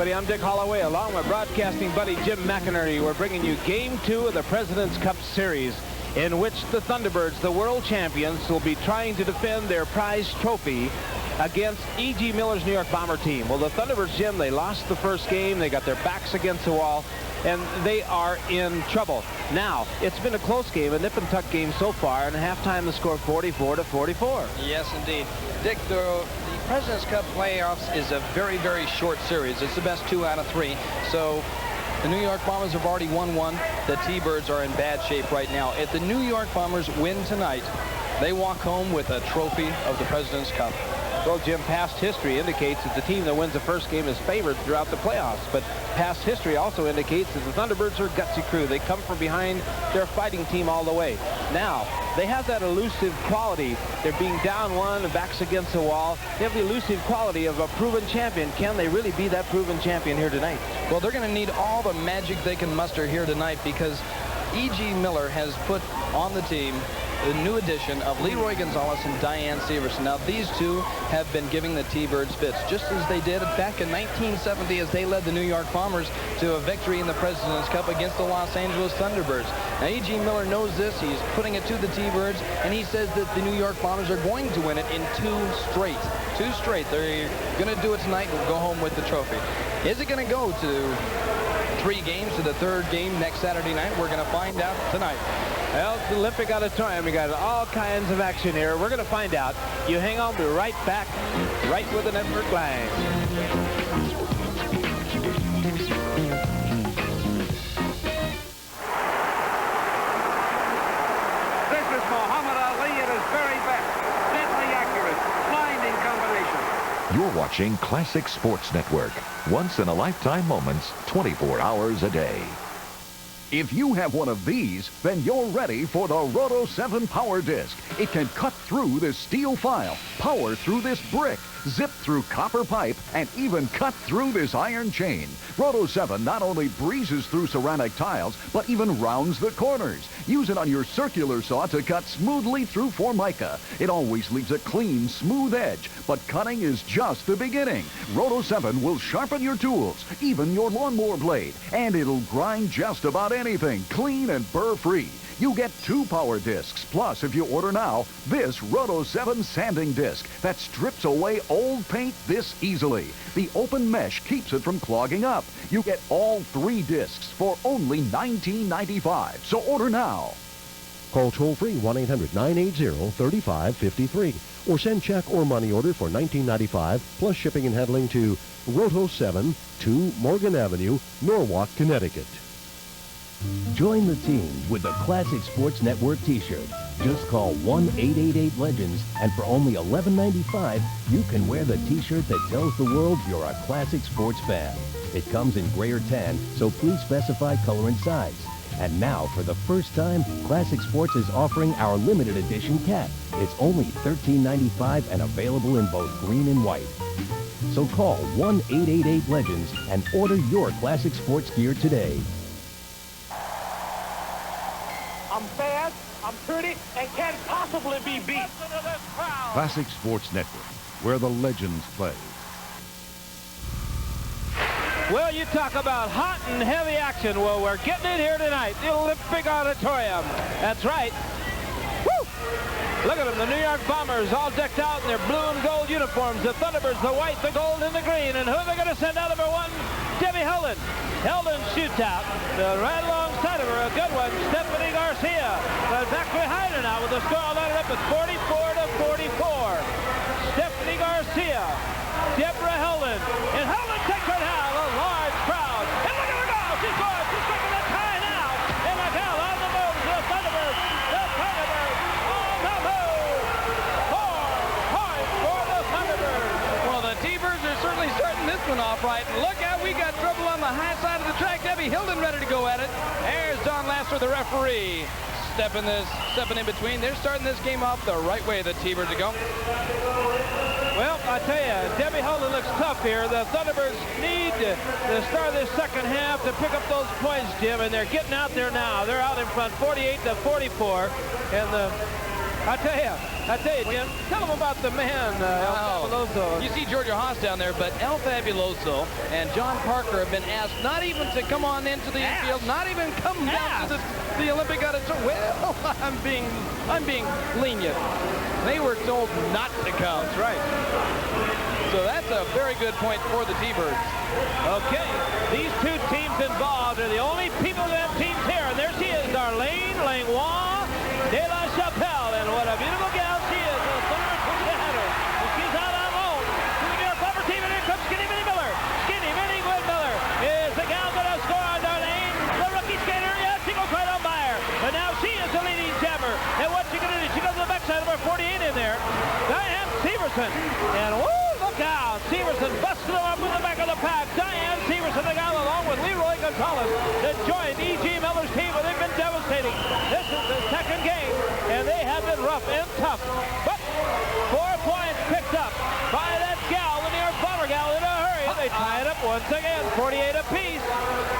everybody. I'm Dick Holloway, along with broadcasting buddy Jim McInerney. We're bringing you Game 2 of the President's Cup Series, in which the Thunderbirds, the world champions, will be trying to defend their prize trophy against E.G. Miller's New York Bomber team. Well, the Thunderbirds, Jim, they lost the first game. They got their backs against the wall, and they are in trouble. Now, it's been a close game, a nip-and-tuck game so far, and at halftime the score 44-44. Yes, indeed. Dick, the President's Cup playoffs is a very, very short series. It's the best 2 out of 3. So the New York Bombers have already won one. The T-Birds are in bad shape right now. If the New York Bombers win tonight, they walk home with a trophy of the President's Cup. Well, Jim, past history indicates that the team that wins the first game is favored throughout the playoffs. But past history also indicates that the Thunderbirds are a gutsy crew. They come from behind. They're a fighting team all the way. Now, they have that elusive quality. They're being down one, the back's against the wall. They have the elusive quality of a proven champion. Can they really be that proven champion here tonight? Well, they're going to need all the magic they can muster here tonight, because E.G. Miller has put on the team the new addition of Leroy Gonzalez and Diane Severson. Now, these two have been giving the T-Birds fits, just as they did back in 1970 as they led the New York Bombers to a victory in the President's Cup against the Los Angeles Thunderbirds. Now, E.G. Miller knows this. He's putting it to the T-Birds, and he says that the New York Bombers are going to win it in 2 straight. 2 straight. They're going to do it tonight and go home with the trophy. Is it going to go to 3 games, to the 3rd game next Saturday night? We're going to find out tonight. Well, it's the Olympic Auditorium. We got all kinds of action here. We're going to find out. You hang on, we'll be right back, right with the network line. This is Muhammad Ali at his very best. Deadly accurate, blinding combination. You're watching Classic Sports Network. Once-in-a-lifetime moments, 24 hours a day. If you have one of these, then you're ready for the Roto 7 Power Disc. It can cut through this steel file, power through this brick, zip through copper pipe, and even cut through this iron chain. Roto 7 not only breezes through ceramic tiles, but even rounds the corners. Use it on your circular saw to cut smoothly through Formica. It always leaves a clean, smooth edge, but cutting is just the beginning. Roto 7 will sharpen your tools, even your lawnmower blade, and it'll grind just about anything, clean and burr-free. You get 2 power discs, plus if you order now, this Roto 7 sanding disc that strips away old paint this easily. The open mesh keeps it from clogging up. You get all 3 discs for only $19.95, so order now. Call toll-free 1-800-980-3553 or send check or money order for $19.95 plus shipping and handling to Roto 7, 2 Morgan Avenue, Norwalk, Connecticut. Join the team with the Classic Sports Network t-shirt. Just call 1-888-LEGENDS, and for only $11.95, you can wear the t-shirt that tells the world you're a Classic Sports fan. It comes in gray or tan, so please specify color and size. And now, for the first time, Classic Sports is offering our limited edition cap. It's only $13.95 and available in both green and white. So call 1-888-LEGENDS and order your Classic Sports gear today. I'm fast, I'm pretty, and can't possibly be beat. Classic Sports Network, where the legends play. Well, you talk about hot and heavy action. Well, we're getting it here tonight, the Olympic Auditorium. That's right. Woo! Look at them, the New York Bombers all decked out in their blue and gold uniforms. The Thunderbirds, the white, the gold, and the green. And who are they going to send out? Number 1, Debbie Hellman. Hellman shoots out. Right alongside of her, a good one, Stephanie Garcia. But back behind her now with the score all added up at 44-44. Stephanie Garcia, Deborah Hellman. And Hellman takes her down. A large crowd. And look at her go. She's going. She's taking the tie now. And McHale on the move to the Thunderbirds. The Thunderbirds on the move. 4 points for the Thunderbirds. Well, the T-Birds are certainly starting this one off right. Look out, we got trouble on the high side of the track. Debbie Hilden ready to go at it. There's Don Lasser, the referee, stepping in between. They're starting this game off the right way, the T-Birds are going. Well, I tell you, Debbie Holden looks tough here. The Thunderbirds need to start this second half to pick up those points, Jim, and they're getting out there now. They're out in front, 48-44, and the I tell you, Jim, tell them about the man, El Fabuloso. You see Georgia Haas down there, but El Fabuloso and John Parker have been asked not even to come on into the infield, not even come down to the Olympic Auditorium. Well, I'm being lenient. They were told not to come. That's right. So that's a very good point for the T-Birds. Okay, these two teams involved are the only people that have teams here. And there she is, Darlene Langlois de la Chapelle. And what a beautiful gal she is. The Thunderbirds push ahead her. And she's out on loan to the New York Bomber team. And here comes Skinny Minnie Miller. Skinny Minnie Miller is the gal going to score on Darlene. The rookie skater, yes, she goes right on by her. But now she is the leading jammer. And what's she going to do? She goes to the backside of her 48 in there. Diane Severson. And woo! Look out! Severson busted him up in the back of the pack. Diane Severson, the guy along with Leroy Gonzalez, that joined E.G. Miller's team, and they've been devastating. This is the second game, and they have been rough and tough. But 4 points picked up by that gal, the New York Bomber gal, in a hurry. They tie it up once again, 48 apiece.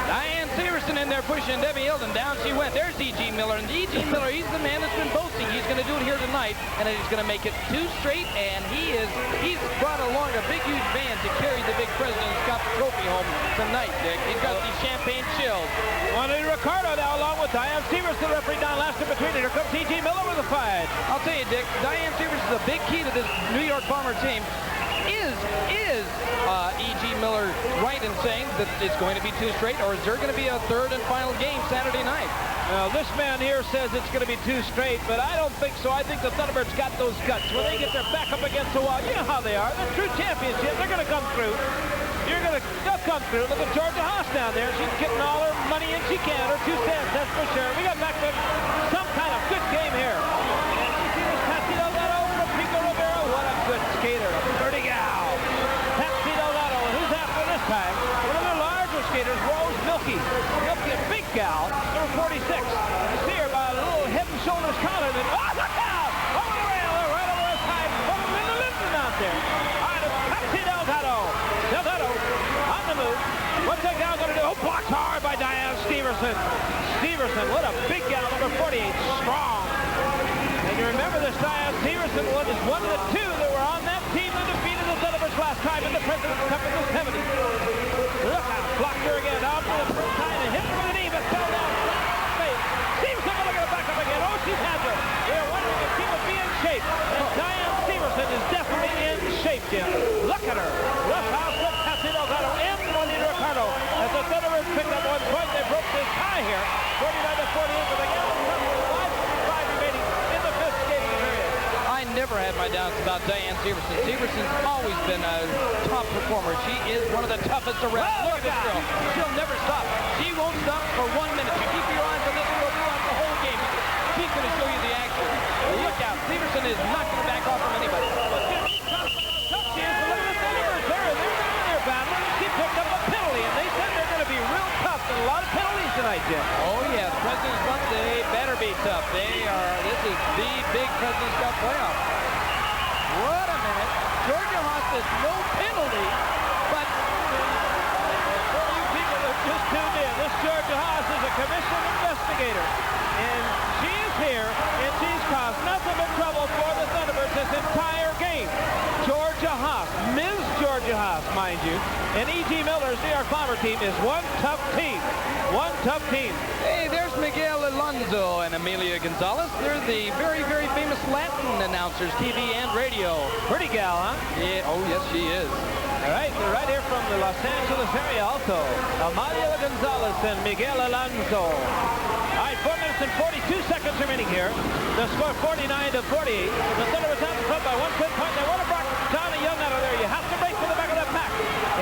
Diane Severson in there pushing Debbie Hilton. Down she went. There's E.G. Miller. And E.G. Miller, he's the man that's been boasting. He's going to do it here tonight, and he's going to make it 2 straight, and he's brought along a big, huge band to carry the big President's Cup trophy home tonight, Dick. He's got these champagne chills. Juanita Ricardo now along with Diane Severson, the referee Don Laster between it. Here comes E.G. Miller with a fight. I'll tell you, Dick, Diane Severson is a big key to this New York Bomber team. Is E.G. Miller right in saying that it's going to be 2 straight, or is there going to be a third and final game Saturday night? Well, this man here says it's going to be 2 straight, but I don't think so. I think the Thunderbirds got those guts. When they get their back up against the wall, you know how they are. They're true championships. They're going to come through. They'll come through. Look at Georgia Haas down there. She's getting all her money in she can, her 2 cents, that's for sure. We got back to some kind of good game here. And you see this Patsy Delgado from Pico Rivera. What a good skater. A pretty gal. Patsy Delgado. And who's after this time? One of the larger skaters, Rose Milky. Milky, a big gal, number 46. You see her by a little head and shoulders taller than, oh, look out! Over the rail, right over the side. Over Linda Linton out there. All right, it's Patsy Delgado. Delgado on the move. What's that gal going to do? Oh, blocked hard by Diane Severson. Severson, what a big gal, number 48, strong. And you remember this Diane Severson was one of the 2 that were on that team that defeated the Thunderbirds last time in the President's Cup in the 70s. Look out, blocked her again, out for the first time and hit her with a knee, but fell down. Severson going to get it back up again. Oh, she's had her. They're wondering if she would be in shape. And Diane Severson is definitely in shape, Jim. Look at her. Rough house with Patsy Delgado and Juanita Ricardo. As the Thunderbirds picked up 1 point, they broke this tie here. 49-48, but again, 5 remaining in the 5th skating period. I never had my doubts about Diane Severson. Severson's always been a top performer. She is one of the toughest around. Look at this girl. She'll never stop. She won't stop for 1 minute. You keep your eyes on this girl throughout the whole game. She's going to show you the action. Look out. Severson is not going to back off from anybody. She is. Look at the Thunderbirds. They're battling. She picked up a penalty, and they said they're going to be real tough. And a lot of penalties tonight, Jim. Oh, yeah. The President's Cup, they better be tough. This is the big President's Cup playoff. What a minute. Georgia Haas says no penalty, but For you people that just tuned in, this Georgia Haas is a commissioned investigator. And she is here, and she's caused nothing but trouble for the Thunderbirds this entire game. Georgia Haas, Ms. Georgia Haas, mind you, and E.G. Miller's New York Bomber team is one tough team. One tough team. hey, there's Miguel Alonso and Amelia Gonzalez. They're the very, very famous Latin announcers, TV and radio. Pretty gal, huh? Yeah, oh, yes, she is. All right, they're right here from the Los Angeles area also. Amelia Gonzalez and Miguel Alonso. All right, 4 minutes and 42 seconds remaining here. The score 49-48. The Thunderbirds out in front by 1 point. They want to block Donnie Young out of there. You have to break for the back of the pack.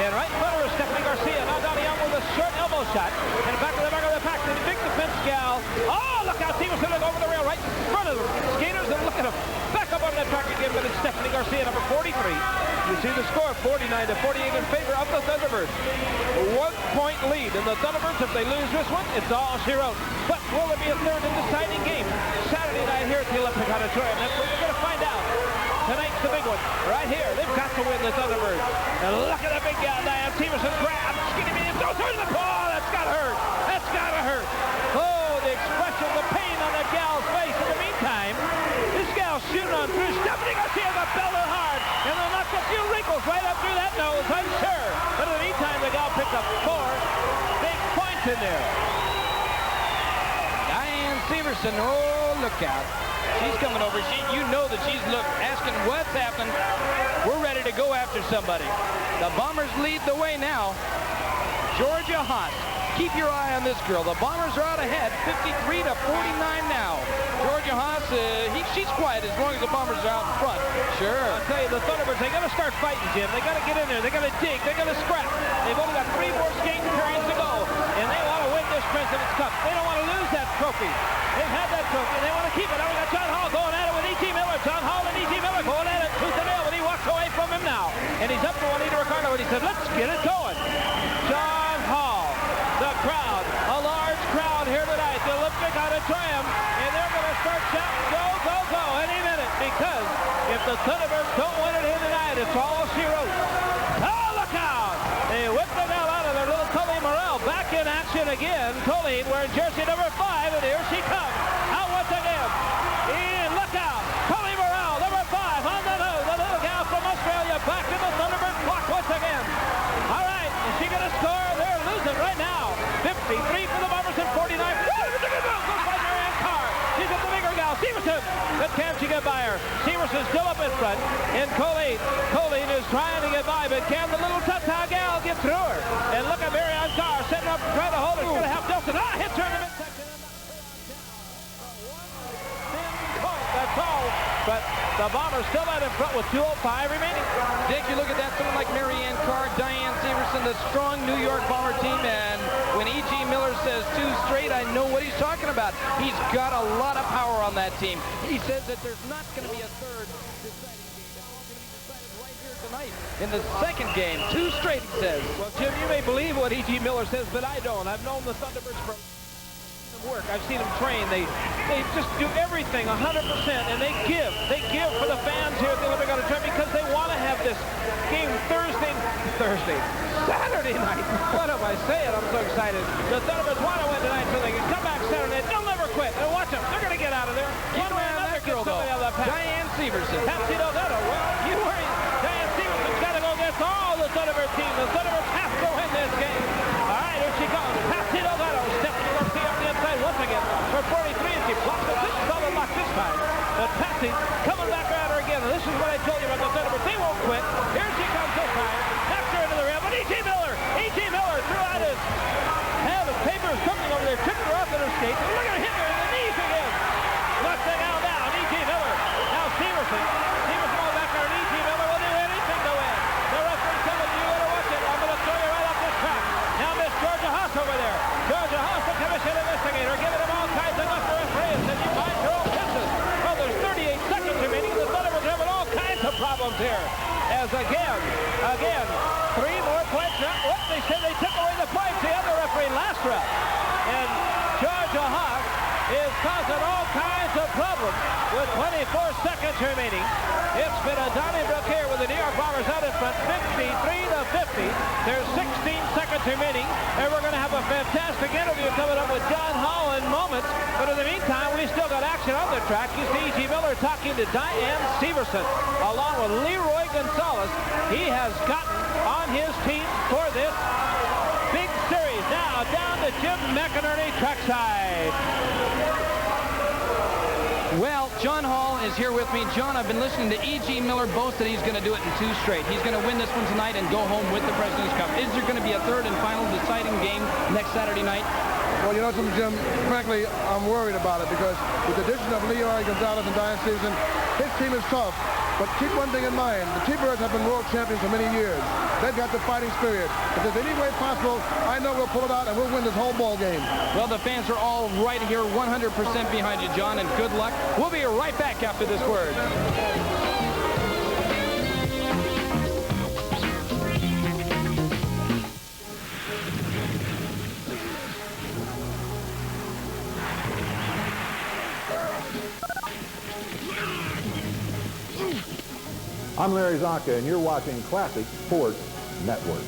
And right in front of her is Stephanie Garcia. Now Donnie Young with a short elbow shot. And back of the pack. The big defense gal. Oh, look out. Stevenson over the rail right in front of them. Skaters, and look at them. Back up on that track again, but it's Stephanie Garcia, number 43. You see the score, 49-48 in favor of the Thunderbirds. 1 point lead. And the Thunderbirds, if they lose this one, it's all she wrote. But will there be a third and deciding game Saturday night here at the Olympic Auditorium? That's what we're going to find out. Tonight's the big one. Right here. They've got to win the Thunderbirds. And look at the big guy, Diane Severson grab. Skinny medium. Goes through the ball. That's got to hurt. That's got to hurt. Oh, the expression, the pain on that gal's face. In the meantime, this gal gets in there. Diane Severson, oh, look out. She's coming over. You know that she's asking what's happening. We're ready to go after somebody. The Bombers lead the way now. Georgia Haas. Keep your eye on this girl. The Bombers are out ahead, 53 to 49 now. Georgia Haas, she's quiet as long as the Bombers are out in front. Sure. I'll tell you, the Thunderbirds, they got to start fighting, Jim. They got to get in there. They got to dig. They got to scrap. They've only got 3 more skating periods to go, and they want to win this President's Cup. They don't want to lose that trophy. They've had that trophy, and they want to keep it. Now we got John Hall going at it with E.T. Miller. John Hall and E.T. Miller going at it tooth and nail, but he walks away from him now. And he's up to Juanita Ricardo, and he said, let's get it going. John Hall, the crowd, a large crowd here tonight, the Olympic Auditorium, and they're going to start shouting, go, go, go, any minute, because if the Thunderbirds don't win it here tonight, it's all she wrote. Oh, look out! They whipped the hell out of their little Colleen Morrell. Back in action again. Colleen wearing jersey number 5, and here she comes. Out once again. And look out! Colleen Morrell, number 5, on the nose. The little gal from Australia back in the Thunderbird block once again. All right, is she going to score? They're losing right now. 53 for the Bombers and 49. Goes by Marianne Carr. She's at the bigger gal, Severson. But can she get by her? Severson's still up in front. And Colleen is trying to get by, but can the little Tata gal get through her? And look at Marianne Carr setting up, trying to hold her. She's going to have Delson. Hits her in the midsection. That's all. But the Bombers still out in front with 2:05 remaining. Dick, you look at that, someone like Marianne Carr, Diane Severson, the strong New York Bomber team, and when E.G. Miller says 2 straight, I know what he's talking about. He's got a lot of power on that team. He says that there's not going to be a third deciding game. It's all going to be decided right here tonight in the second game. 2 straight, he says. Well, Jim, you may believe what E.G. Miller says, but I don't. I've known the Thunderbirds for work. I've seen them train. They just do everything 100%, and they give. They give for the fans here at the Olympic Auditorium because they want to have this game Saturday night. What am I saying? I'm so excited. The Thunderbirds want to win tonight so they can come back Saturday. They'll never quit. And watch them. They're going to get out of there. Keep an eye on that girl, though. Diane Severson. Patsy Delgado. Well, you worry. Diane Severson's got to go against all the Thunderbird team. The Thunderbirds have to win this game. All right, here she comes. Patsy Delgado steps to her feet on the inside once again. For 43, and she blocks it. This solid block this time. But Patsy coming back at her again. And this is what I told you about the Thunderbirds. They won't quit. Here she comes this time. Knocks her into the rim. But E.T. Miller threw out his hand of paper or something over there. Tripped her off in her skates. And look at her hit her in the knees again. Left thing out down. E.T. Miller. Now Severson. Severson going back there. And E.T. Miller will do anything to win. The referee said, you better watch it. I'm going to throw you right off this track. Now Miss Georgia Haas over there. Georgia Haas, the commission investigator, giving him all kinds of nuts for referees. And you mind your own business. Well, there's 38 seconds remaining. The Thunderbirds having all kinds of problems here. As again, 3 more points. What they said they took away the points. The other referee last round. And Georgia Haas is causing all kinds of problems with 24 seconds remaining. It's been a Donnybrook here with the New York Bombers out in front, 53 to 50. There's 16 seconds remaining, and we're going to have a fantastic interview coming up with John Hall in moments. But in the meantime, we still got action on the track. You see E.G. Miller talking to Diane Severson, along with Leroy Gonzalez. He has gotten on his team for this big series. Now down to Jim McInerney trackside. Well, John Hall is here with me. John, I've been listening to E.G. Miller boast that he's going to do it in 2 straight. He's going to win this one tonight and go home with the President's Cup. Is there going to be a third and final deciding game next Saturday night? Well, you know something, Jim? Frankly, I'm worried about it because with the addition of Leroy Gonzalez and Diane Severson, his team is tough. But keep one thing in mind. The T-Birds have been world champions for many years. They've got the fighting spirit. If there's any way possible, I know we'll pull it out and we'll win this whole ball game. Well, the fans are all right here, 100% behind you, John, and good luck. We'll be right back after this word. I'm Larry Zonka, and you're watching Classic Sports Network.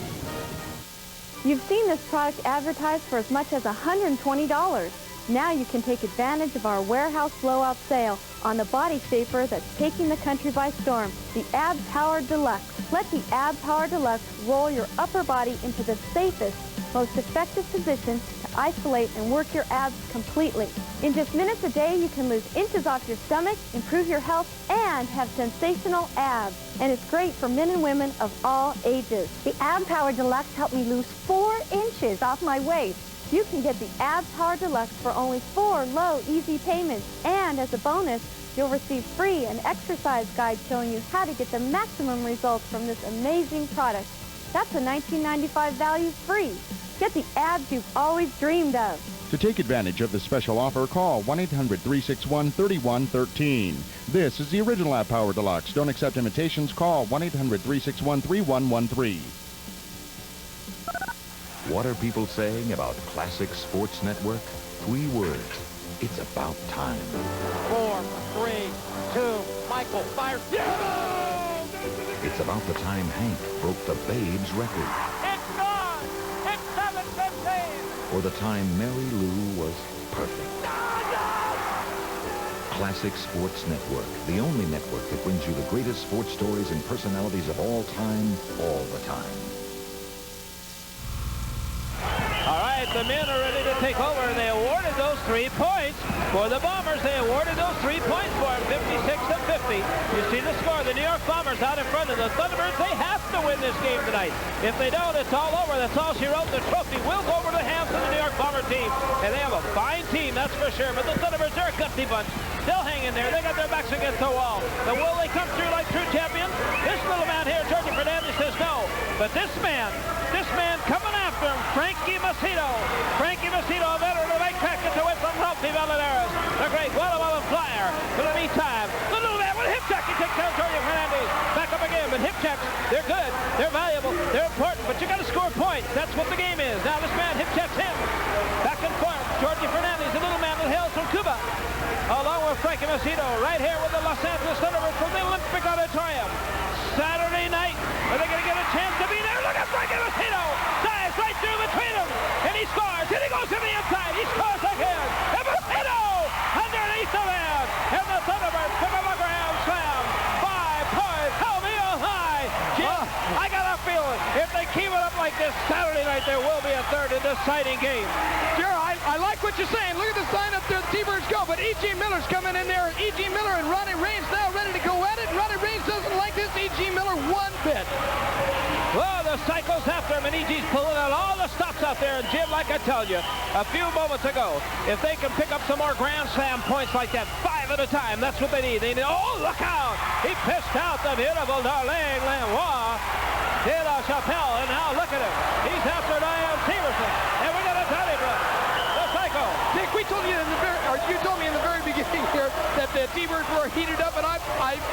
You've seen this product advertised for as much as $120. Now you can take advantage of our warehouse blowout sale on the body shaper that's taking the country by storm, the Ab Power Deluxe. Let the Ab Power Deluxe roll your upper body into the safest, most effective position to isolate and work your abs completely. In just minutes a day, you can lose inches off your stomach, improve your health, and have sensational abs. And it's great for men and women of all ages. The Ab Power Deluxe helped me lose 4 inches off my waist. You can get the Ab Power Deluxe for only 4 low, easy payments. And as a bonus, you'll receive free an exercise guide showing you how to get the maximum results from this amazing product. That's a $19.95 value free. Get the abs you've always dreamed of. To take advantage of the special offer, call 1-800-361-3113. This is the original Ab Power Deluxe. Don't accept imitations. Call 1-800-361-3113. What are people saying about Classic Sports Network? 3 words. It's about time. 4, 3, 2, Michael fires. Yeah! It's about the time Hank broke the Babes record. It's gone! It's 7:15! Or the time Mary Lou was perfect. Classic Sports Network, the only network that brings you the greatest sports stories and personalities of all time, all the time. All right, the men are ready to take over, and they awarded those 3 points for the Bombers. They awarded those 3 points for them, 56-50. You see the score. The New York Bombers out in front of the Thunderbirds. They have to win this game tonight. If they don't, it's all over. That's all she wrote. The trophy will go over to the hands of the New York Bomber team, and they have a fine team, that's for sure. But the Thunderbirds, they're a gutsy bunch. They'll hang in there. They got their backs against the wall. But will they come through like true champions? This little man here, Georgie Fernandez, says no. But this man coming after him, Frankie Macedo. Frankie Macedo, a veteran of 8 packets away from Ralphie Valadares. The great Guatemalan flyer. For the meantime, the little man with a hip check. He takes down Georgie Fernandez. Back up again, but hip checks, they're good. They're valuable. They're important, but you got to score points. That's what the game is. Now this man hip checks him. Back and forth. Georgie Fernandez, the little man that hails from Cuba. Along with Frankie Macedo, right here with the Los Angeles Thunderbirds from the Olympic Auditorium. Saturday night, are they going to get a chance to be there? Look at Frankie Macedo! Dives right through between them, and he scores, and he goes to the inside. He scores again, and Macedo underneath the man, and the Thunderbirds pick up a grand slam. 5 points, hell me oh high. Jim, I got a feeling if they keep it up like this Saturday night, there will be a third and deciding game. Sure, I like what you're saying. Look at the sign up there. The T-Birds go, but E.G. Miller's coming in there. E.G. Miller and Ronnie Raines now ready to go at it. Ronnie Raines doesn't like this E.G. Miller one bit. Well, the cycle's after him, and E.G.'s pulling out all the stops out there. And Jim, like I told you a few moments ago, if they can pick up some more Grand Slam points like that, 5 at a time, that's what they need. They need, oh, look out! He pitched out the beautiful Darlene Lanois de la Chapelle, and now look at him. He's after Diane Severson, and we got a Thunderbird. The cycle. Dick, we told you in the you told me in the very beginning here that the T-Birds were heated up, and I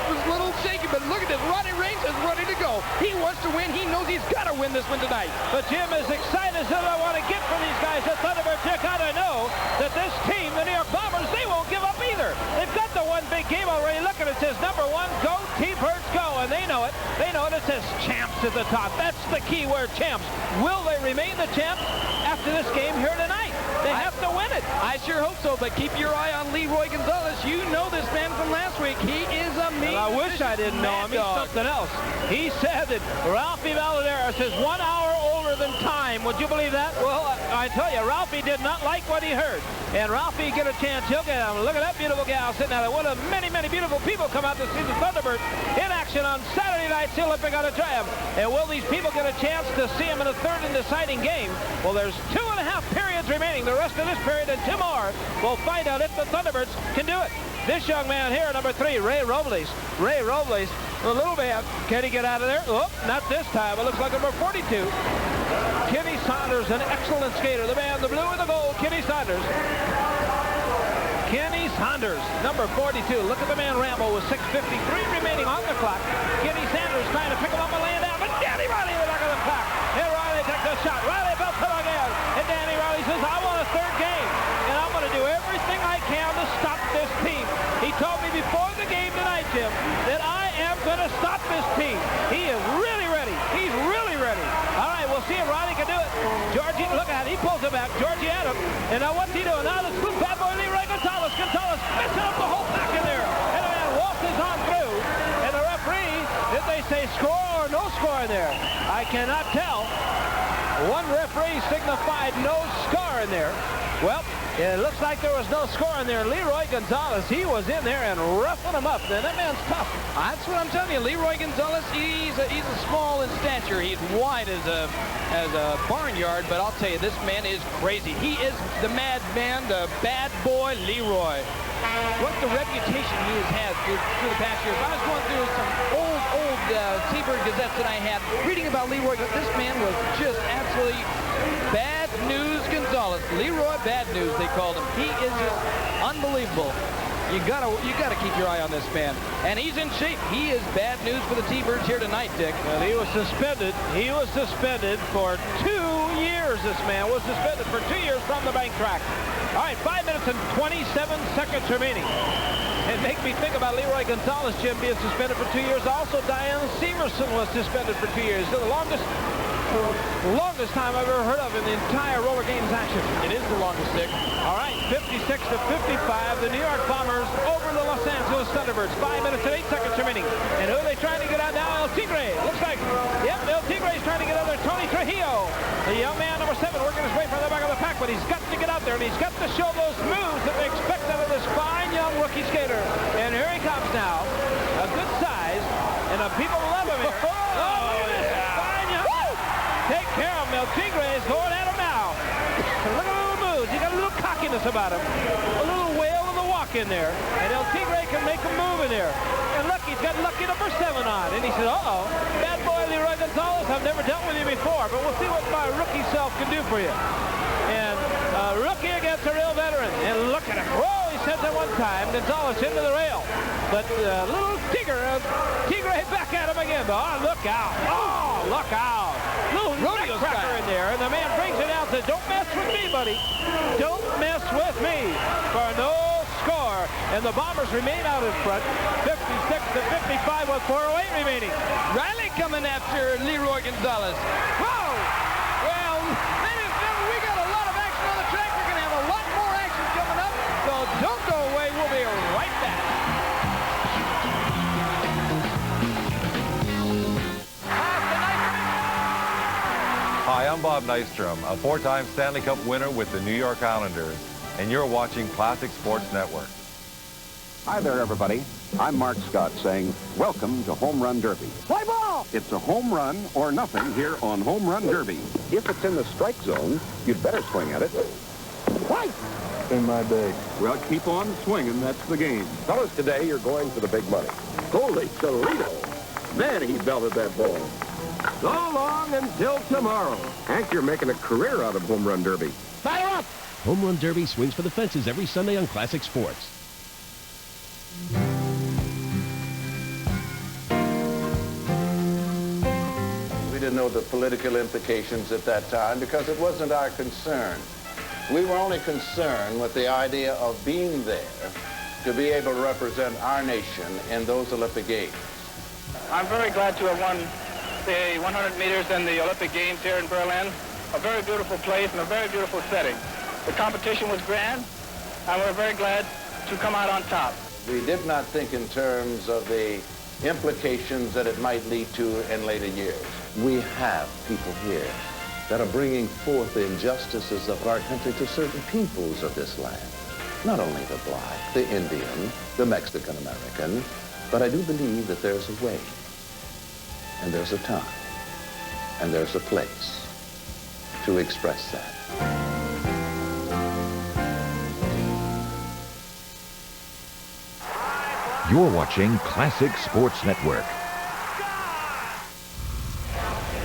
was a little shaky, but look at this. Ronnie Raines is ready to go. He wants to win. He knows he's got to win this one tonight. But Jim, as excited as I want to get from these guys, the Thunderbirds, you got to know that this team, the New York Bombers, they won't give up either. They've got the one big game already. Look at it. It says number 1, go T-Birds, go. And they know it. They know it. It says champs at the top. That's the key word, champs. Will they remain the champs after this game here tonight? They have to win it. I sure hope so, but keep your eye on Leroy Gonzalez. You know this man from last week. He is a mean. Well, I wish I didn't know him. He's something else. He said that Ralphie Valadares is 1 hour older than time. Would you believe that? Well, I tell you, Ralphie did not like what he heard. And Ralphie get a chance, he'll get him. Look at that beautiful gal sitting out there. What a many, many beautiful people come out to see the Thunderbirds in action on Saturday night's Olympic Auditorium. And will these people get a chance to see him in a third and deciding game? Well, there's 2.5 periods remaining. The rest of this period and 2 more. We'll find out if the Thunderbirds can do it. This young man here, number 3, Ray Robles. Ray Robles, a little man. Can he get out of there? Oh, not this time. It looks like number 42. Kenny Saunders, an excellent skater. The man, the blue and the gold, Kenny Saunders. Kenny Saunders, number 42. Look at the man Rambo with 6:53 remaining on the clock. Kenny Saunders trying to pick him up and lay it down, but Danny Riley in the back of the clock. And Riley takes a shot. Riley belts it again. And Danny Riley says, I want a third game. And I'm going to do everything I can to stop this team. He told me before the game tonight, Jim, that I am going to stop this team. He is really ready. He's really ready. All right, we'll see if Riley can do it. Georgie, look at it. He pulls it back. Georgie Adams. And now what's he doing? Now let's move back. I cannot tell. One referee signified no score in there. Well, it looks like there was no score in there. Leroy Gonzalez, he was in there and roughing him up. Now, that man's tough. That's what I'm telling you. Leroy Gonzalez, he's a small in stature. He's wide as a barnyard, but I'll tell you, this man is crazy. He is the madman, the bad boy Leroy. What the reputation he has had through the past years. I was going through some old T-Bird Gazettes that I had, reading about Leroy. This man was just absolutely Bad News Gonzalez. Leroy Bad News, they called him. He is just unbelievable. You gotta keep your eye on this man. And he's in shape. He is bad news for the T-Birds here tonight, Dick. Well, he was suspended. He was suspended for 2 years. This man was suspended for 2 years from the bank track. All right, 5 minutes and 27 seconds remaining. It makes me think about Leroy Gonzalez, Jim, being suspended for 2 years. Also, Diane Severson was suspended for 2 years. So the longest time I've ever heard of in the entire roller games action. It is the longest, Dick. All right, 56-55. The New York Bombers over the Los Angeles Thunderbirds. 5 minutes and 8 seconds remaining. And who are they trying to get out now? El Tigre. Looks like, yep, El Tigre is trying to get out there. Tony Trujillo, the young man, number 7, working his way from the back of the pack, but he's got to get out there, and he's got to show those moves that they expect out of this fine young rookie skater. And here he comes now. A good size, and the people love him here. Oh, yeah. Fine young. Take care of him. El Tigre is going at him now. Look at the little moves. He got a little cockiness about him. A little wail of the walk in there. And El Tigre can make a move in there. And look, he's got lucky number 7 on. And he said, uh-oh, bad boy Leroy Gonzalez, I've never dealt with you before, but we'll see what my rookie self can do for you. And a rookie against a real veteran. And look at him. Whoa, he said that one time. Gonzalez into the rail. But little Tigre back at him again. Oh, look out. Oh, look out. Little rodeo cracker in there. And the man brings it out and says, don't mess with me, buddy. Don't mess with me. For no score. And the Bombers remain out in front. 56-55 with 4:08 remaining. Riley coming after Leroy Gonzalez. Whoa! Well, ladies and gentlemen, we got a lot of action on the track. We're going to have a lot more action coming up. So don't go away. We'll be right back. Hi, I'm Bob Nystrom, a 4-time Stanley Cup winner with the New York Islanders, and you're watching Classic Sports Network. Hi there, everybody. I'm Mark Scott saying, welcome to Home Run Derby. Play ball! It's a home run or nothing here on Home Run Derby. If it's in the strike zone, you'd better swing at it. Right! In my day. Well, keep on swinging. That's the game. Fellas, today you're going for the big money. Holy Toledo! Man, he belted that ball. So long until tomorrow. Hank, you're making a career out of Home Run Derby. Fire up! Home Run Derby swings for the fences every Sunday on Classic Sports. We didn't know the political implications at that time because it wasn't our concern. We were only concerned with the idea of being there to be able to represent our nation in those Olympic Games. I'm very glad to have won the 100 meters in the Olympic Games here in Berlin. A very beautiful place and a very beautiful setting. The competition was grand, and we're very glad to come out on top. We did not think in terms of the implications that it might lead to in later years. We have people here that are bringing forth the injustices of our country to certain peoples of this land. Not only the black, the Indian, the Mexican-American, but I do believe that there's a way, and there's a time, and there's a place to express that. You're watching Classic Sports Network.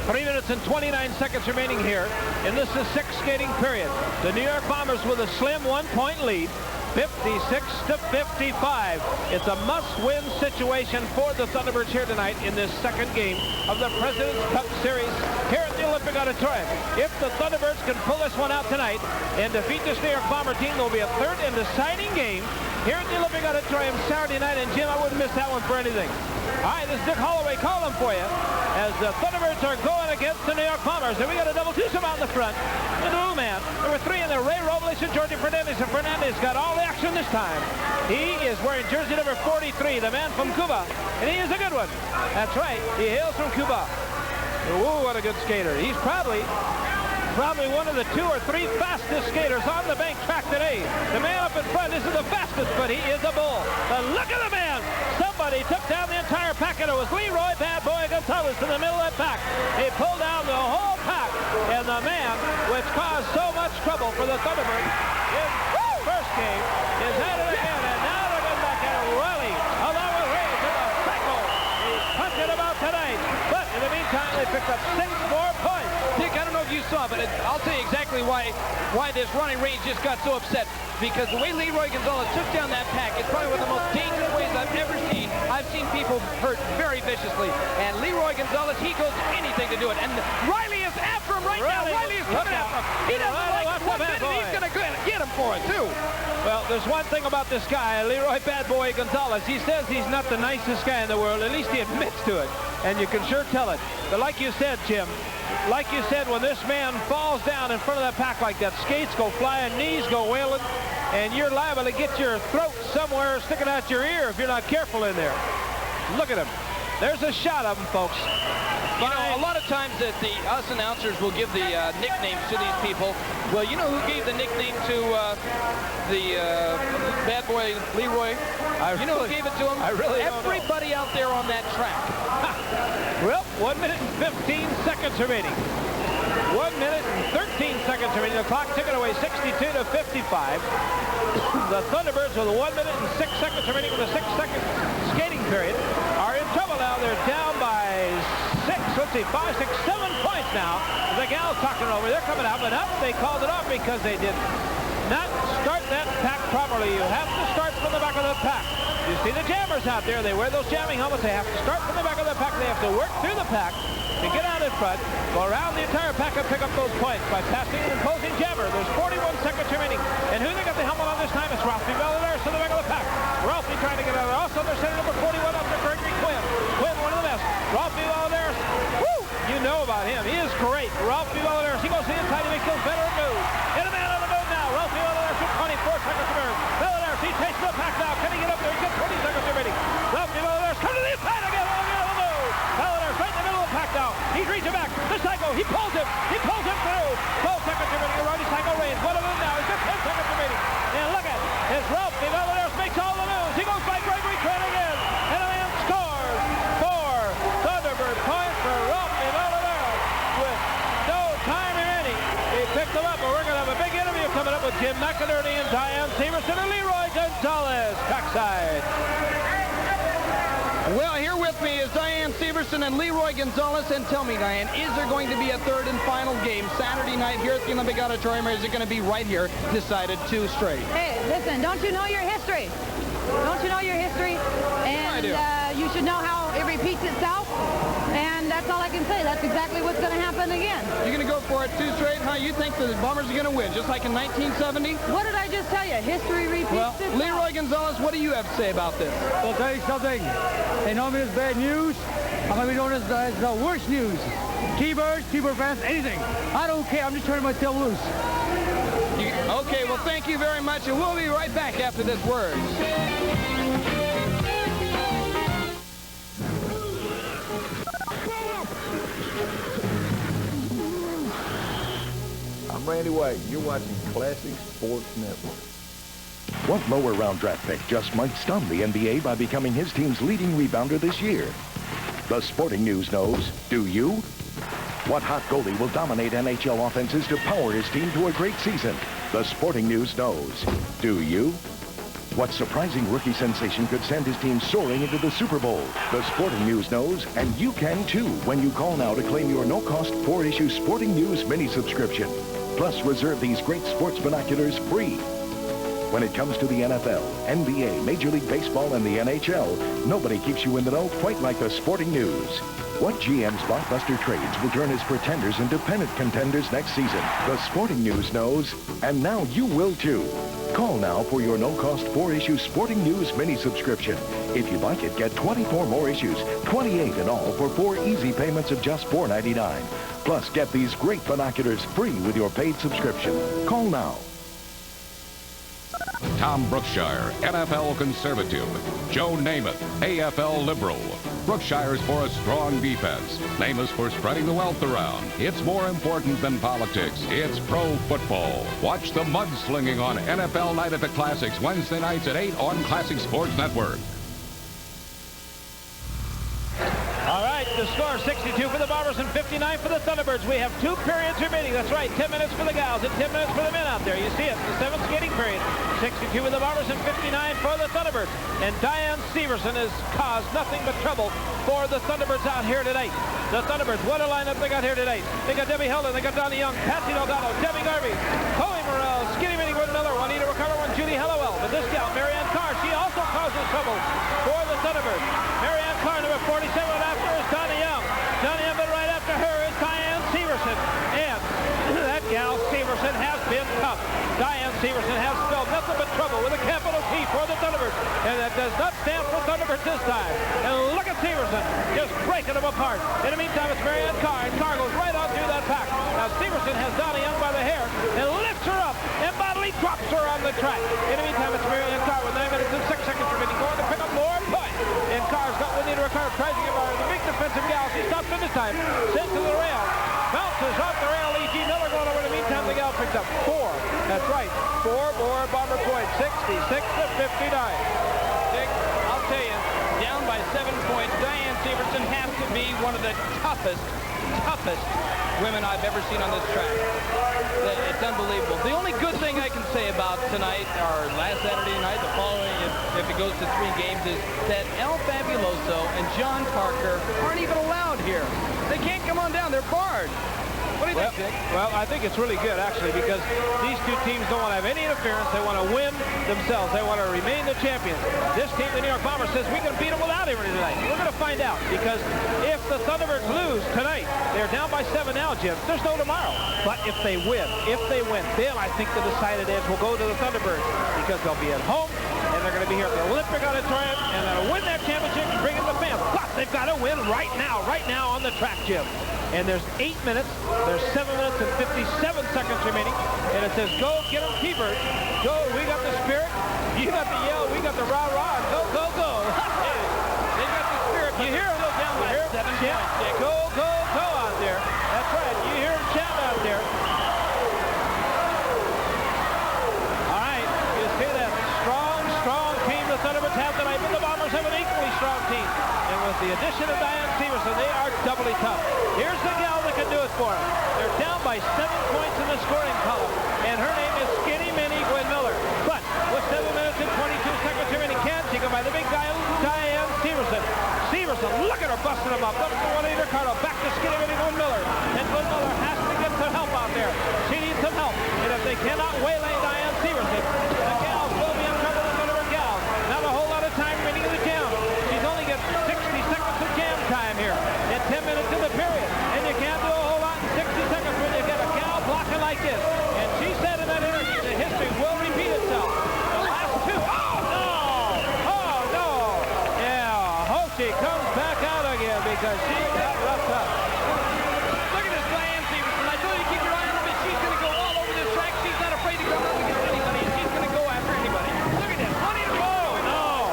3 minutes and 29 seconds remaining here in this is 6th skating period. The New York Bombers with a slim 1-point lead, 56-55. It's a must-win situation for the Thunderbirds here tonight in this second game of the President's Cup Series here at the Olympic Auditorium. If the Thunderbirds can pull this one out tonight and defeat this New York Bomber team, there will be a third and deciding game here at the Olympic Auditorium Saturday night. And Jim, I wouldn't miss that one for anything. All right, this is Dick Holway calling for you as the Thunderbirds are going against the New York Bombers. And we got a double twosome out in the front. The blue man, number 3 in there, Ray Robles and Georgie Fernandez. And Fernandez got all the action this time. He is wearing jersey number 43, the man from Cuba. And he is a good one. That's right, he hails from Cuba. Whoa, what a good skater. He's probably one of the 2 or 3 fastest skaters on the bank track today. The man up in front isn't the fastest, but he is a bull. But look at the man. Somebody took down the entire pack, and it was Leroy Bad Boy Gonzalez in the middle of that pack. He pulled down the whole pack, and the man, which caused so much trouble for the Thunderbirds in first game, is at it again, and now they're going back and rally along with Ray to the cycle. He's punching about tonight, but in the meantime, they picked up 6 more points. Dick, I don't know if you saw, but I'll tell you exactly why this running range just got so upset. Because the way Leroy Gonzalez took down that pack is probably one of the most dangerous ways I've ever seen. I've seen people hurt very viciously. And Leroy Gonzalez, he goes anything to do it. And Riley is after him right now. Riley is coming after him. He doesn't like one bit, and he's going to get him for it, too. Well, there's one thing about this guy, Leroy Bad Boy Gonzalez. He says he's not the nicest guy in the world. At least he admits to it. And you can sure tell it. But like you said, Jim, like you said, when this man falls down in front of that pack like that, skates go flying, knees go wailing, and you're liable to get your throat somewhere sticking out your ear if you're not careful in there. Look at him. There's a shot of him, folks. You know, a lot of times that us announcers will give the nicknames to these people. Well, you know who gave the nickname to the Bad Boy Leroy? You know who gave it to him? I really don't know. Everybody out there on that track. Well, 1 minute and 15 seconds remaining. 1 minute and 13 seconds remaining. The clock ticking away 62 to 55. The Thunderbirds with 1 minute and 6 seconds remaining with a 6-second skating period are in trouble now. They're down by 6, let's see, 5, 6, 7 points now. The gal's talking over. They're coming out, but up they called it off because they did not start that pack properly. You have to start from the back of the pack. You see the jammers out there. They wear those jamming helmets. They have to start from the back of the pack. They have to work through the pack to get out in front, go around the entire pack and pick up those points by passing an opposing jammer. There's 41 seconds remaining. And who they got the helmet on this time? It's Ralphie Valadares to the back of the pack. Ralphie trying to get out. Also, they're sending number 41 up to Gregory Quinn. Quinn, one of the best. Ralphie Valadares, woo! You know about him. He is great. Ralphie Valadares, he goes to the inside. He makes those veteran moves. And a man on the move now. Ralphie Valadares with 24 seconds to burn. Valadares, he takes the pack now. Can he get up there? He's got 20 seconds remaining. Ralphie Valadares, come to the inside again. Valadares right in the middle of the pack now. He's reaching back. The cycle, he pulls him. He pulls him through. 12 seconds remaining. Around his cycle reigns. One of them now. He's got 10 seconds remaining. And look at his Ralphie Valadares makes all the moves. He goes by Gregory Quinn again. And a man scores for Thunderbird. Point for Ralphie Valadares with no time remaining. He picked them up, but we're going to have a big interview coming up with Jim McInerney and Diane Severson and Leroy Gonzalez. Trackside. Well, here with me is Diane Severson and Leroy Gonzalez. And tell me, Diane, is there going to be a third and final game Saturday night here at the Olympic Auditorium, or is it going to be right here, decided 2 straight? Hey, listen, don't you know your history? Don't you know your history? And you should know how it repeats itself. And that's all I can say. That's exactly what's going to happen again. You're going to go for it 2 straight, huh? You think the Bombers are going to win, just like in 1970? What did I just tell you? History repeats itself. Leroy Gonzalez, what do you have to say about this? I'll tell you something. They know me as bad news. I'm going to be known as the worst news. T-Birds, T-Bird fans, anything. I don't care. I'm just turning myself loose. Okay, well, thank you very much, and we'll be right back after this word. I'm Randy White. You're watching Classic Sports Network. What lower round draft pick just might stun the NBA by becoming his team's leading rebounder this year? The Sporting News knows. Do you? What hot goalie will dominate NHL offenses to power his team to a great season? The Sporting News knows. Do you? What surprising rookie sensation could send his team soaring into the Super Bowl? The Sporting News knows, and you can too when you call now to claim your no-cost 4-issue Sporting News mini subscription. Plus, reserve these great sports binoculars free. When it comes to the NFL, NBA, Major League Baseball, and the NHL, nobody keeps you in the know quite like the Sporting News. What GM's blockbuster trades will turn his pretenders into pennant contenders next season? The Sporting News knows, and now you will too. Call now for your no-cost 4-issue Sporting News mini subscription. If you like it, get 24 more issues, 28 in all, for 4 easy payments of just $4.99. Plus, get these great binoculars free with your paid subscription. Call now. Tom Brookshire, NFL conservative. Joe Namath, AFL liberal. Brookshire's for a strong defense. Namath's for spreading the wealth around. It's more important than politics. It's pro football. Watch the mudslinging on NFL Night at the Classics Wednesday nights at 8 on Classic Sports Network. All right, the score 62 for the Bombers and 59 for the Thunderbirds. We have 2 periods remaining. That's right, 10 minutes for the gals and 10 minutes for the men out there. You see it, the 7th skating period. 62 for the Bombers and 59 for the Thunderbirds. And Diane Severson has caused nothing but trouble for the Thunderbirds out here tonight. The Thunderbirds, what a lineup they got here tonight. They got Debbie Helden, they got Donna Young, Patsy Delgado, Debbie Garvey, Chloe Morrell, Skinny Minnie Gwen Miller, Juanita Ricardo, and Judy Hallowell. But this gal, Marianne Carr, she also causes trouble for the Thunderbirds. Marianne Carr, number 47, after is Donna Young. Donna Young, but right after her is Diane Severson. And that gal, Severson, has been tough. Diane Severson has spelled nothing but trouble with a capital T for the Thunderbirds. And that does not stand for Thunderbirds this time. And look at Severson just breaking them apart. In the meantime, it's Marianne Carr, and Carr goes right on through that pack. Now Severson has Donna Young by the hair and lifts her up and bodily drops her on the track. In the meantime, it's Marianne Carr with 9 minutes and 6 seconds remaining, going to pick up more points. And Carr's got Juanita Ricardo, tries to get by her. The big defensive gal, she stops in this time, sent to the rail, bounces off the rail. E.G. Miller going over. In the meantime, the gal picks up 4. That's right, 4 more Bomber points, 66 to 59. Dick, I'll tell you, down by 7 points, Diane Severson has to be one of the toughest women I've ever seen on this track. It's unbelievable. The only good thing I can say about tonight, or last Saturday night, the following, if it goes to 3 games, is that El Fabuloso and John Parker aren't even allowed here. They can't come on down. They're barred. What do you think, Dick? Well, I think it's really good, actually, because these 2 teams don't want to have any interference. They want to win themselves. They want to remain the champions. This team, the New York Bombers, says we can beat them without Emery tonight. We're going to find out, because if the Thunderbirds lose tonight, they're down by 7 now, Jim. There's no tomorrow. But if they win, then I think the decided edge will go to the Thunderbirds, because they'll be at home, and they're going to be here at the Olympic Auditorium, and they'll win that championship and bring in the fans. But they've got to win right now on the track, Jim. And there's 8 minutes, there's 7 minutes and 57 seconds remaining. And it says, go get them, T-Birds. Go, we got the spirit. You got the yell, we got the rah-rah. Go, go, go. They got the spirit, but you hear them down by 7 points, Dick. Go, go, go out there. That's right, you hear them chanting out there. All right, you see that strong team the Thunderbirds have tonight, but the Bombers have an equally strong team. And with the addition of Diane Severson, they are doubly tough. Here's the gal that can do it for them. They're down by 7 points in the scoring column, and her name is Skinny Minnie Gwen Miller. But with 7 minutes and 22 seconds remaining, can't she go by the big guy, Diane Severson. Severson, look at her busting them up. Up to Juanita Ricardo, back to Skinny Minnie Gwen Miller. And Gwen Miller has to get some help out there. She needs some help. And if they cannot waylay Diane Severson, the gals will be in trouble with one of her gals. Not a whole lot of time remaining in the jam. She's only got 60 seconds of jam time here. And 10 minutes in the period. And you can't do a whole lot in 60 seconds when you get a gal blocking like this. And she said in that interview that history will repeat itself. The last 2. Oh, no! Oh, no! Yeah, hope she comes back out again because she got roughed up. Look at this Diane Severson. I told you to keep your eye on her, but she's going to go all over this track. She's not afraid to come up against anybody, and she's going to go after anybody. Look at this. Oh, no!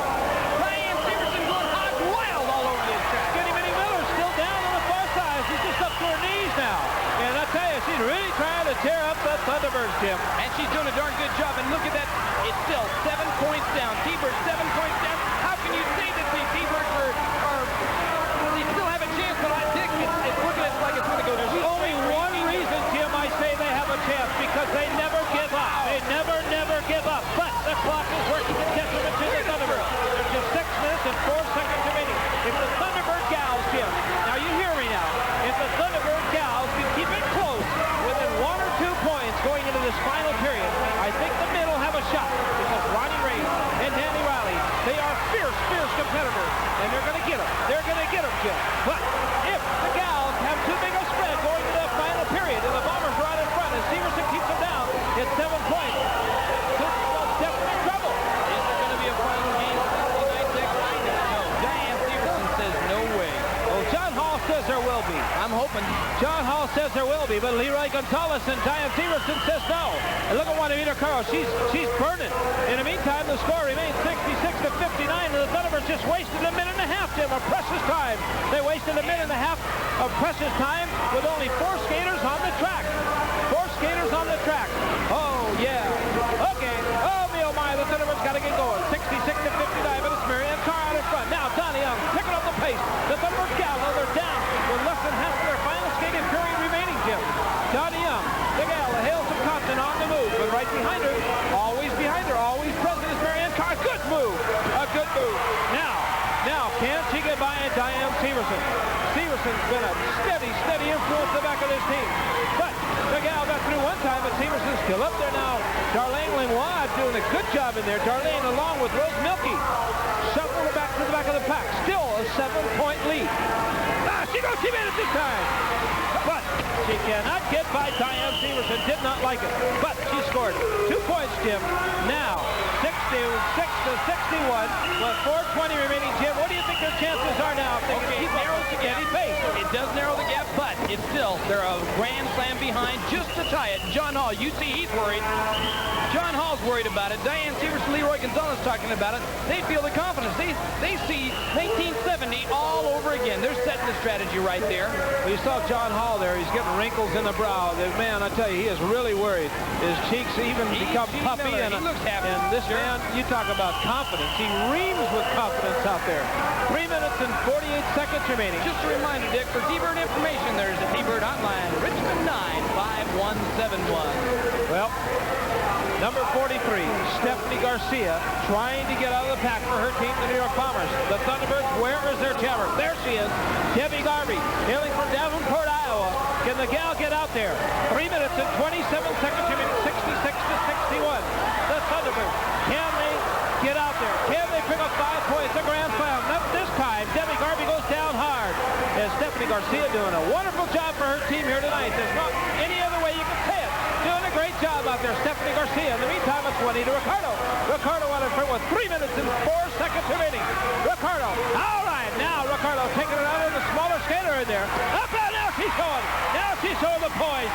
Diane Severson going hog wild all over this track. Skinny Minnie Miller's still down on the far side. She's just up to her knees now. And I tell you, she's really trying to tear up that Thunderbirds, Jim. And she's doing a darn good job. And look at that. It's still 7 points down. T-Birds 7 points down. How can you say that the T-Birds are they still have a chance? But I think it's looking like it's going to go. There's only one reason, Jim, I say they have a chance, because they never give up. They never give up. But the clock is working against them to the Thunderbirds. There's just 6 minutes and 4 seconds remaining. If the Thunderbird gals, Jim, now you hear me now, if the Thunderbird gals can keep it close, within 1 or 2 points going into this final period, I think the middle have a shot, because Ronnie Ray and Danny Riley, they are fierce competitors, and they're going to get them. They're going to get them, Jim. But if the gals have too big a spread going to that final period, and the Bombers are out in front, and Severson keeps them down, it's 7 points. Definitely trouble. Is there going to be a final game Saturday night, Dick? No. Diane Severson says no happen. John Hall says there will be, but Leroy Gonzalez and Diane Severson says no. And look at Juanita Carro. She's burning. In the meantime, the score remains 66-59, and the Thunderbirds just wasted a minute and a half, Jim, of precious time. They wasted a minute and a half of precious time with only 4 skaters on the track. 4 skaters on the track. Oh, yeah. Okay. Oh, me, oh, my. The Thunderbirds got to get going. 66-59, but it's Marianne Carr out in front. Now, Donnie Young picking up the pace. The Thunderbirds Gallo, they're down with less than half of their final skating period remaining, Jim. Donnie Young, the Gala, hails from Compton on the move, but right behind her, always present is Marianne Carr. Good move. A good move. Now, can she get by Diane Severson? Severson's been a steady influence in the back of this team. But the gal got through one time, but Severson's still up there now. Darlene Lenoir doing a good job in there. Darlene along with Rose Milkey. Shuffle back to the back of the pack. Still a 7-point lead. She made it this time. But she cannot get by Diane Severson. Did not like it. But she scored 2 points, Jim. Now, 66-61 with 4:20 remaining. Jim, what do you think their chances are now if they can keep narrows the gap? It does narrow the gap, but it's still, they're a grand slam behind just to tie it. John Hall, you see he's worried. John Hall's worried about it. Diane Severson, Leroy Gonzalez talking about it. They feel the confidence. They see 1970 all over again. They're setting the strategy right there. Well, you saw John Hall there. He's getting wrinkles in the brow. The man, I tell you, he is really worried. His cheeks even become puffy. He looks happy. And this man, you talk about confidence. He reams with confidence out there. 3 minutes and 48 seconds remaining. Just a reminder, Dick, for T-Bird information, there's a T-Bird hotline, Richmond 95171. Well, number 43, Stephanie Garcia, trying to get out of the pack for her team, the New York Bombers. The Thunderbirds, where is their jammer? There she is, Debbie Garvey, hailing from Davenport, Iowa. Can the gal get out there? 3 minutes and 27 seconds remaining, 66-61. The Thunderbirds, can they get out there? Can they pick up 5 points? A grand slam. Not this time. Debbie Garvey goes down hard. And Stephanie Garcia doing a wonderful job for her team here tonight. There's not any other way you can say it. Doing a great job out there, Stephanie Garcia. In the meantime, it's Juanita Ricardo. Ricardo out in front with 3 minutes and 4 seconds remaining. Ricardo, all right, now Ricardo taking it out of the smaller skater in there. Up and now she's going. Now she's showing the poise.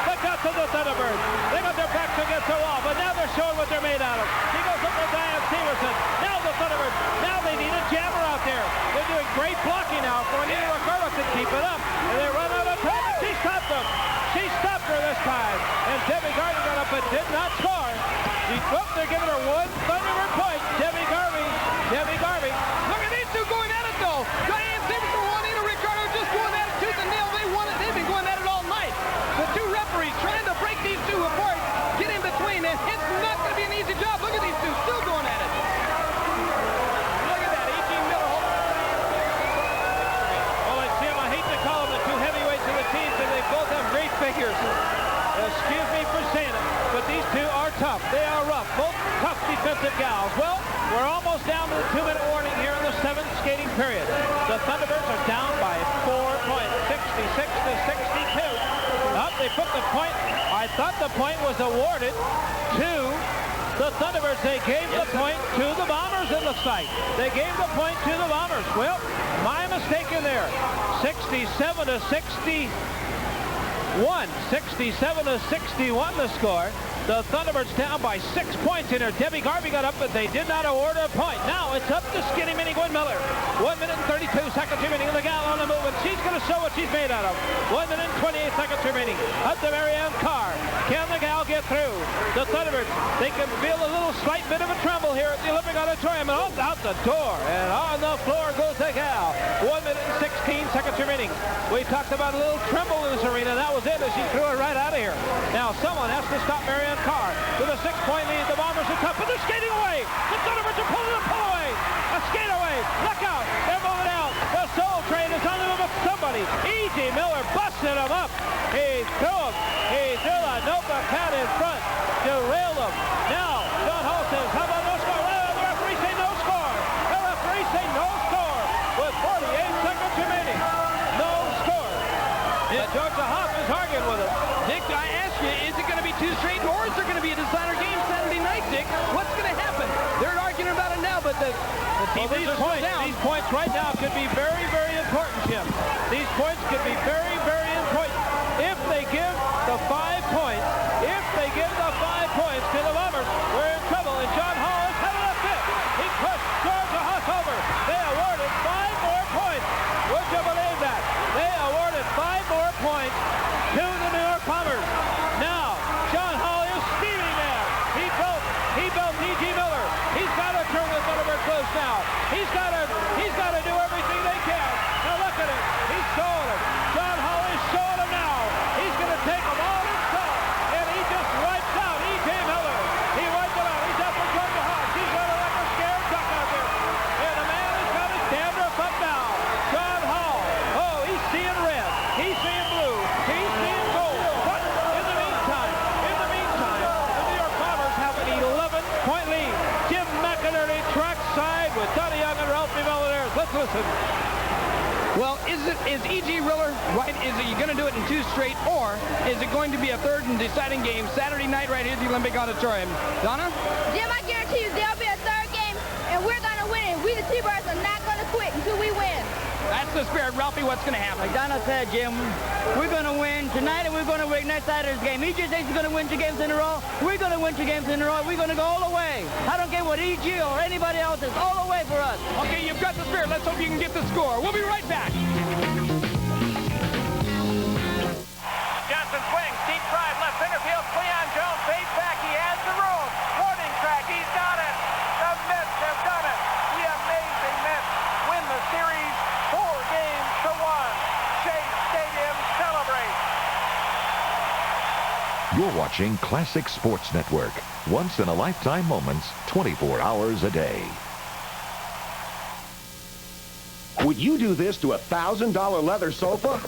The guts of the Thunderbirds. They got their backs against the wall, but now they're showing what they're made out of. She goes up with Diane Severson. Now the Thunderbirds, now they need a jammer out there. They're doing great blocking now. Juanita Ricardo can keep it up. And they run out of time, and she stopped them. She stopped her this time. And Debbie Garvey got up but did not score. They're giving her 1 Thunderbird point. Debbie Garvey. Look at these two going at it, though. Diane Severson, Juanita Ricardo just going at it tooth and nail. They've been going at it all night. The 2 referees trying to break these 2 apart, get in between, and it's not going to be an easy job. Look at these 2 still going at it. Look at that, 18 Miller. Well, Jim, I hate to call them the 2 heavyweights of the team because they both have great figures. Excuse me for saying it, but these 2 are tough. They are rough. Both tough defensive gals. Well, we're almost down to the 2-minute warning here in the 7th skating period. The Thunderbirds are down by 4 points, 66-62. Up, they put the point. I thought the point was awarded to the Thunderbirds. They gave the point to the Bombers, it looks like. They gave the point to the Bombers. Well, my mistake in there. 67-61. 67-61 the score. The Thunderbirds down by 6 points in here. Debbie Garvey got up, but they did not award her a point. Now it's up to Skinny Minnie Gwen Miller. 1 minute and 32 seconds remaining. The gal on the move, and she's going to show what she's made out of. 1 minute and 28 seconds remaining. Up to Marianne Carr. Can the gal get through? The Thunderbirds, they can feel a little slight bit of a tremble here at the Olympic Auditorium. And out the door, and on the floor goes the gal. 1 minute and 16 seconds remaining. We talked about a little tremble in this arena. That was it as she threw it right out of here. Now someone has to stop Marianne Carr with a 6-point lead. The Bombers are tough, but they're skating away. The Thunderbirds are pulling a pull away. A skate away. Look out. They're moving out. The Soul Train is on the move with somebody. E.G. Miller busted him up. He threw him. He threw a Nova pad in front. Derailed him. Now, John Hall says, how about no score? Well, the referee say no score. The referee say no score with 48 seconds remaining. No score. And Georgia Hoff is arguing with him. Dick, I asked you, is it going to be 2 straight, or is there going to be a decider game Saturday night, Dick? What's going to happen? They're arguing about it now, but the The team these points right now could be very, very important, Jim. These points could be very, very important. If they give the 5 points, to the Bombers, we're in trouble. And John Hall is headed up it. He pushed George Haas over. They awarded 5 more points. Would you believe that? They awarded 5 more points to the New York Bombers. Now, John Hall is steaming there. He built E.G. Miller. He's got to turn the Thunderbirds loose now. He's got to do everything they can. Now look at him. He's showing him. John Hall is showing him now. He's going to take them all himself. And he just wipes out E.J. Miller. He wiped him out. He's up with George Haas. He's running like a scared duck out there. And the man has got his dandruff up now. John Hall. Oh, he's seeing red. He's seeing blue. He's seeing gold. But in the meantime, the New York Bombers have an 11-point lead. Jim McInerney trackside with Donnie Young and Ralphie Molinari. Let's listen. Well, is E.G. Miller right? Is he going to do it in 2 straight, or is it going to be a 3rd and deciding game Saturday night right here at the Olympic Auditorium? Donna? Jim, I guarantee you there'll be a 3rd game, and we're going to win it. We, the T-Birds, are not going to quit until we win. That's the spirit. Ralphie, what's going to happen? Like Donna said, Jim, we're going to win tonight, and we're going to win next Saturday's game. E.G. thinks he's going to win 2 games in a row. We're going to win 2 games in a row. We're going to go all the way. I don't care what E.G. or anybody else is. All the way for us. Okay, you've got the spirit. Let's hope you can get the score. We'll be right back. Johnson swings, deep drive, left center field. Cleon Jones fades back. He has the room. Warning track. He's done it. The Mets have done it. The amazing Mets win the series 4 games to 1. Shea Stadium celebrates. You're watching Classic Sports Network. Once-in-a-lifetime moments, 24 hours a day. Would you do this to a $1,000 leather sofa?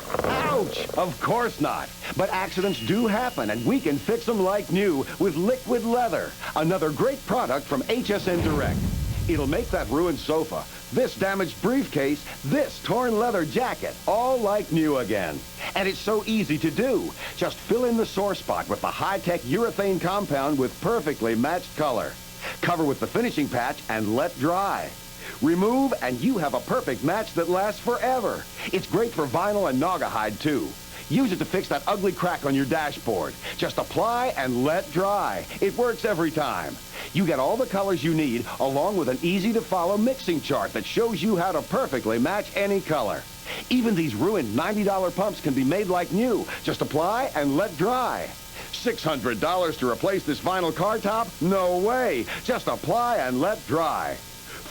Ouch! Of course not. But accidents do happen, and we can fix them like new with Liquid Leather, another great product from HSN Direct. It'll make that ruined sofa, this damaged briefcase, this torn leather jacket, all like new again. And it's so easy to do. Just fill in the sore spot with the high-tech urethane compound with perfectly matched color. Cover with the finishing patch and let dry. Remove, and you have a perfect match that lasts forever. It's great for vinyl and naugahyde, too. Use it to fix that ugly crack on your dashboard. Just apply and let dry. It works every time. You get all the colors you need, along with an easy-to-follow mixing chart that shows you how to perfectly match any color. Even these ruined $90 pumps can be made like new. Just apply and let dry. $600 to replace this vinyl car top? No way. Just apply and let dry.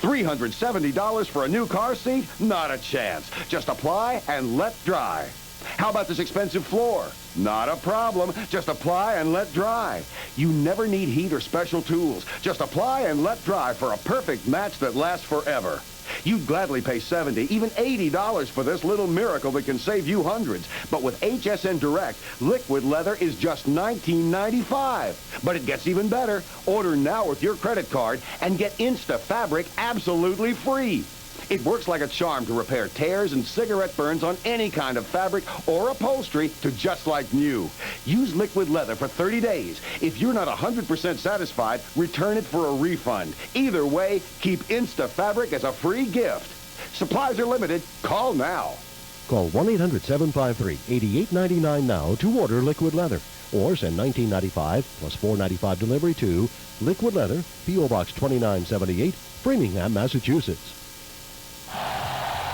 $370 for a new car seat? Not a chance. Just apply and let dry. How about this expensive floor? Not a problem. Just apply and let dry. You never need heat or special tools. Just apply and let dry for a perfect match that lasts forever. You'd gladly pay $70, even $80 for this little miracle that can save you hundreds. But with HSN Direct, Liquid Leather is just $19.95. But it gets even better. Order now with your credit card and get Insta Fabric absolutely free. It works like a charm to repair tears and cigarette burns on any kind of fabric or upholstery to just like new. Use Liquid Leather for 30 days. If you're not 100% satisfied, return it for a refund. Either way, keep Insta Fabric as a free gift. Supplies are limited. Call now. Call 1-800-753-8899 now to order Liquid Leather. Or send $19.95 plus $4.95 delivery to Liquid Leather, P.O. Box 2978, Framingham, Massachusetts.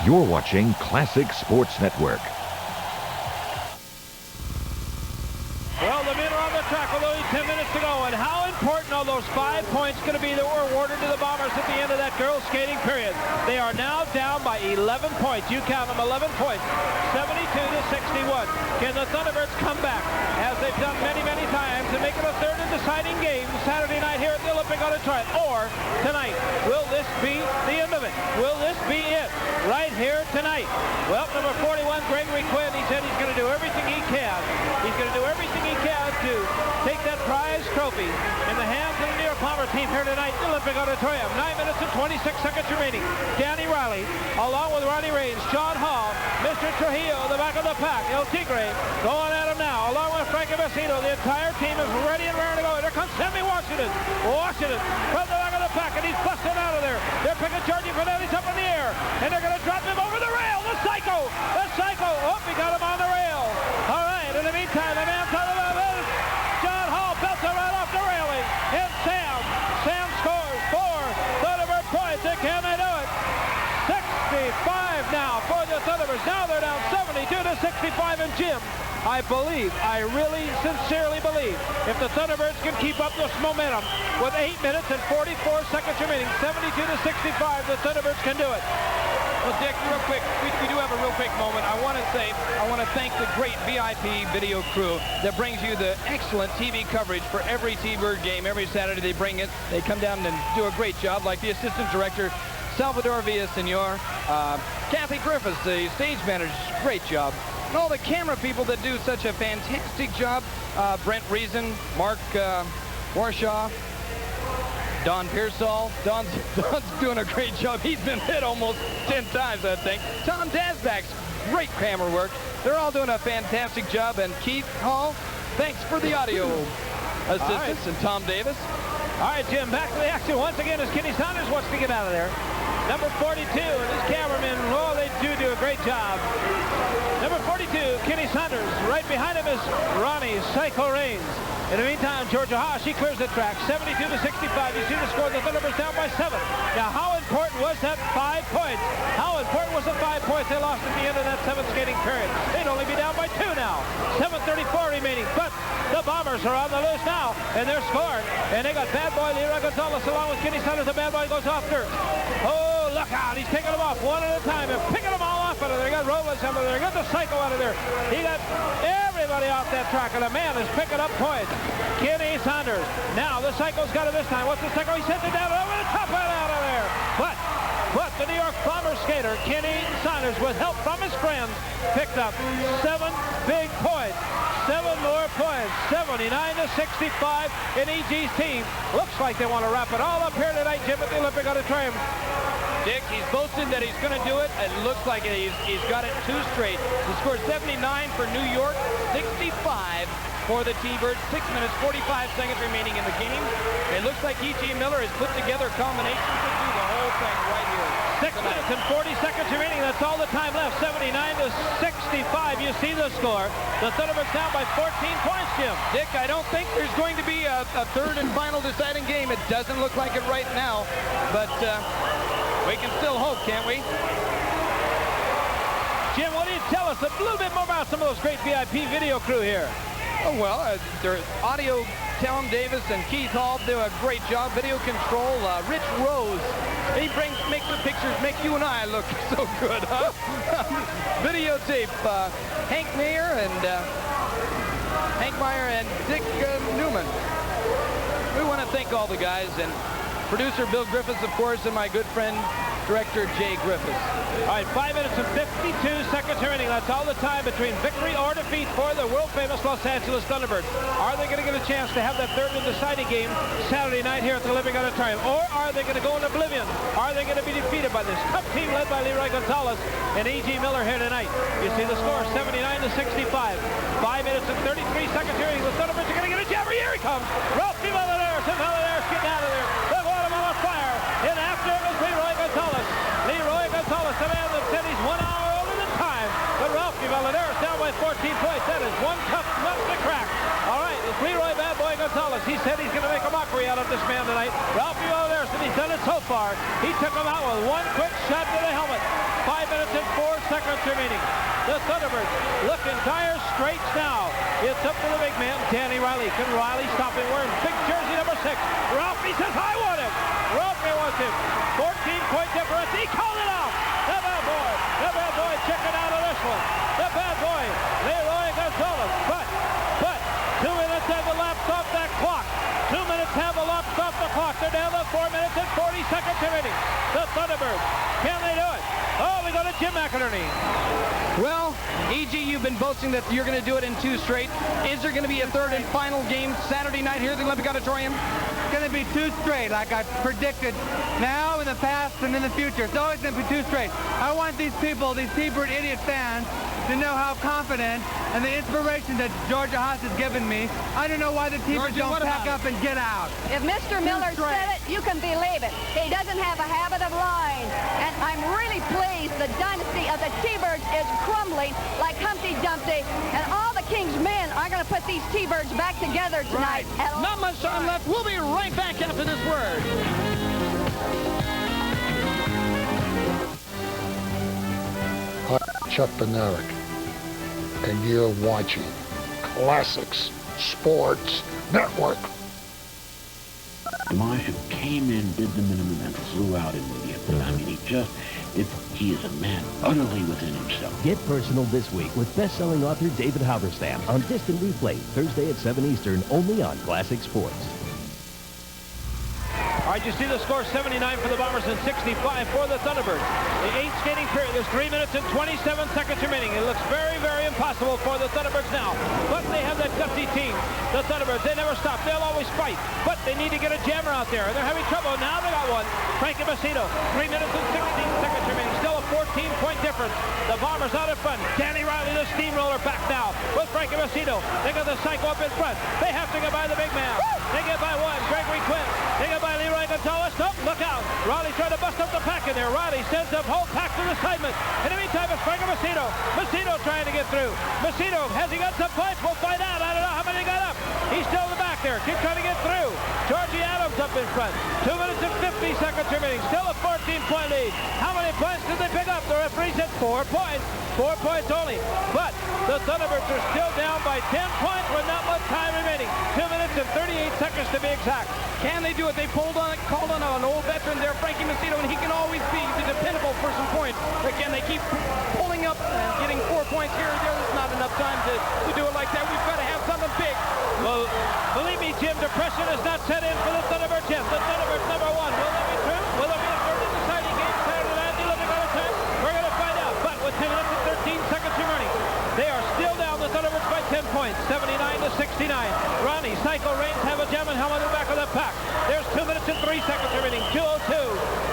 You're watching Classic Sports Network. Well, the men are on the track with only 10 minutes to go. And how important are those 5 points going to be that were awarded to the Bombers at the end of that girls' skating period? They are now down by 11 points. You count them, 11 points. 72-61. Can the Thunderbirds come back, as they've done many, many times, and make it a 3rd and deciding game Saturday night here at the Olympic Auditorium? Or tonight, will this be the end of it? Will this be it right here tonight? Well, number 41, Gregory Quinn, he said he's going to do everything he can. He's going to do everything he can to take that prize trophy in the hands of the New York Bomber team here tonight at the Olympic Auditorium. 9 minutes and 26 seconds remaining. Danny Riley, along with Ronnie Raines, John Hall, Mr. Trujillo, the back of the pack, El Tigre, going at him now, along with Frankie Vecino. The entire team is ready and raring to go. There comes Sammy Washington. Washington from the back of the pack, and he's busting out of there. They're picking charging for it. Can they do it? 65 now for the Thunderbirds. Now they're down 72 to 65. And Jim, I really sincerely believe, if the Thunderbirds can keep up this momentum with 8 minutes and 44 seconds remaining, 72 to 65, the Thunderbirds can do it. Well, Dick, real quick, we do have a real quick moment. I want to thank the great VIP video crew that brings you the excellent TV coverage for every T-Bird game. Every Saturday they bring it. They come down and do a great job, like the assistant director, Salvador Villasenor, Kathy Griffiths, the stage manager, great job. And all the camera people that do such a fantastic job, Brent Reason, Mark Warshaw, Don Pearsall. Don's doing a great job. He's been hit almost 10 times, I think. Tom Dasbach's great camera work. They're all doing a fantastic job. And Keith Hall, thanks for the audio assistance. And Tom Davis. All right, Jim, back to the action once again as Kenny Saunders wants to get out of there. Number 42 and his cameramen, oh, they do a great job. Number 42, Kenny Saunders. Right behind him is Ronnie Psycho Raines. In the meantime, Georgia Haas, she clears the track, 72 to 65. You see the score, the Thunderbirds down by 7. Now, how important was that 5 points? How important was the 5 points they lost at the end of that 7th skating period? They'd only be down by 2 now. 7:34 remaining, but the Bombers are on the loose now, and they're scoring. And they got bad boy Leroy Gonzalez along with Kenny Saunders. The bad boy goes off dirt. Oh, look out. He's taking them off one at a time and picking them all off out of there. He got Robles out of there. He got the Psycho out of there. He got everybody off that track, and the man is picking up points. Kenny Saunders. Now the Psycho's got it this time. What's the Psycho? He sends it down over the top and out of there. But the New York Bombers skater, Kenny Saunders, with help from his friends, picked up 7 big points. 7 more points. 79 to 65 in EG's team. Looks like they want to wrap it all up here tonight, Jim, at the Olympic Auditorium. Dick, he's boasting that he's going to do it. It looks like he's got it 2 straight. He scored 79 for New York, 65 for the T-Birds. 6 minutes, 45 seconds remaining in the game. It looks like E.G. Miller has put together combinations to do the whole thing right here. 6 minutes and 40 seconds remaining. That's all the time left. 79 to 65. You see the score. The Thunderbirds down by 14 points, Jim. Dick, I don't think there's going to be a third and final deciding game. It doesn't look like it right now, but we can still hope, can't we? Jim, what do you tell us a little bit more about some of those great VIP video crew here? Oh, well, their audio, Tom Davis and Keith Hall do a great job. Video control, Rich Rose. He makes the pictures, make you and I look so good, huh? Videotape, Hank Meyer and Dick Newman. We want to thank all the guys, and producer Bill Griffiths, of course, and my good friend, director Jay Griffiths. All right, 5 minutes and 52 seconds remaining. That's all the time between victory or defeat for the world-famous Los Angeles Thunderbirds. Are they going to get a chance to have that third and deciding game Saturday night here at the Olympic Auditorium? Or are they going to go in oblivion? Are they going to be defeated by this Cup team led by Leroy Gonzalez and E.G. Miller here tonight? You see the score, 79 to 65. 5 minutes and 33 seconds remaining. The Thunderbirds are going to get a jabber. Here he comes. Ralph Valadares. And Valadares getting out of there. Look at him on fire. And after him is Leroy Gonzalez. Leroy Gonzalez, the man that said he's 1 hour over the time. But Ralph Valadares down by 14 points. That is one tough nut to crack. All right, it's Leroy Bad Boy Gonzalez. He said he's going to make a mockery out of this man tonight. Ralph Valadares, and he's done it so far. He took him out with one quick shot to the helmet. 5 minutes and 4 seconds remaining. The Thunderbirds looking dire straits now. It's up to the big man, Danny Riley. Can Riley stop him wearing big jersey number 6? Ralphie says, I want him. Ralphie wants him. 14-point difference. He called it off. The bad boy checking out of this one. The bad boy, Leroy Gonzalez. But 2 minutes have elapsed off that clock. 2 minutes have elapsed off the clock. They're down to 4 minutes and 40 seconds remaining. The Thunderbirds, can they do it? Oh, we go to Jim McInerney. Well, E.G., you've been boasting that you're going to do it in 2 straight. Is there going to be a third and final game Saturday night here at the Olympic Auditorium? It's going to be 2 straight, like I predicted now, in the past, and in the future. It's always going to be 2 straight. I want these people, these T-Bird idiot fans, to know how confident and the inspiration that Georgia Haas has given me. I don't know why the T-Birds don't pack up and get out. If Mr. Miller said it, you can believe it. He doesn't have a habit of lying. And I'm really pleased the dynasty of the T-Birds is crumbling like Humpty Dumpty. And all the King's men are going to put these T-Birds back together tonight. Not much time left. We'll be right back after this word. Chuck Bednarik, and you're watching Classics Sports Network. Marshall came in, did the minimum, and flew out immediately. I mean, he is a man utterly within himself. Get personal this week with best-selling author David Halberstam on Distant Replay, Thursday at 7 Eastern, only on Classic Sports. All right, you see the score, 79 for the Bombers and 65 for the Thunderbirds. The 8th skating period, there's 3 minutes and 27 seconds remaining. It looks very, very impossible for the Thunderbirds now. But they have that gutsy team. The Thunderbirds, they never stop. They'll always fight. But they need to get a jammer out there. And they're having trouble. Now they got one. Frankie Macedo, 3 minutes and 16 seconds remaining. Still a 14-point difference. The Bombers out in front. Danny Riley, the steamroller, back now with Frankie Macedo. They got the Psycho up in front. They have to get by the big man. They get by one. Gregory Quinn. They get by Leroy Gonzalez. Nope, look out. Riley trying to bust up the pack in there. Riley sends the whole pack to the sideman. In the meantime, it's Frankie Macedo. Macedo trying to get through. Macedo, has he got some points? We'll find out. I don't know how many he got up. He's still in the back there. Keep trying to get through. Georgie Adams up in front. 2 minutes and 50 seconds remaining. Still a 14-point lead. How many points did they pick up? The referee said 4 points. 4 points only. But the Thunderbirds are still down by 10 points with not much time remaining. 2 minutes and 38 seconds to be exact. Can they do it? They called on an old veteran there, Frankie Macedo, and he can always be dependable for some points. Again, they keep pulling up and getting 4 points here and there. There's not enough time to do it like that. We've got to have something big. Well, believe me, Jim, depression has not set in for the Thunderbirds yet. The Thunderbirds number 1. Will that be true? Will there be a third deciding game Saturday night at the Olympic Auditorium? We're going to find out. But with 2 minutes and 13 seconds remaining, they are still down, the Thunderbirds, by 10 points, 79 to 69. Ronnie, Psycho Reigns have a gem and helmet in the back of the pack. There's 2 minutes and 3 seconds remaining. 2:02,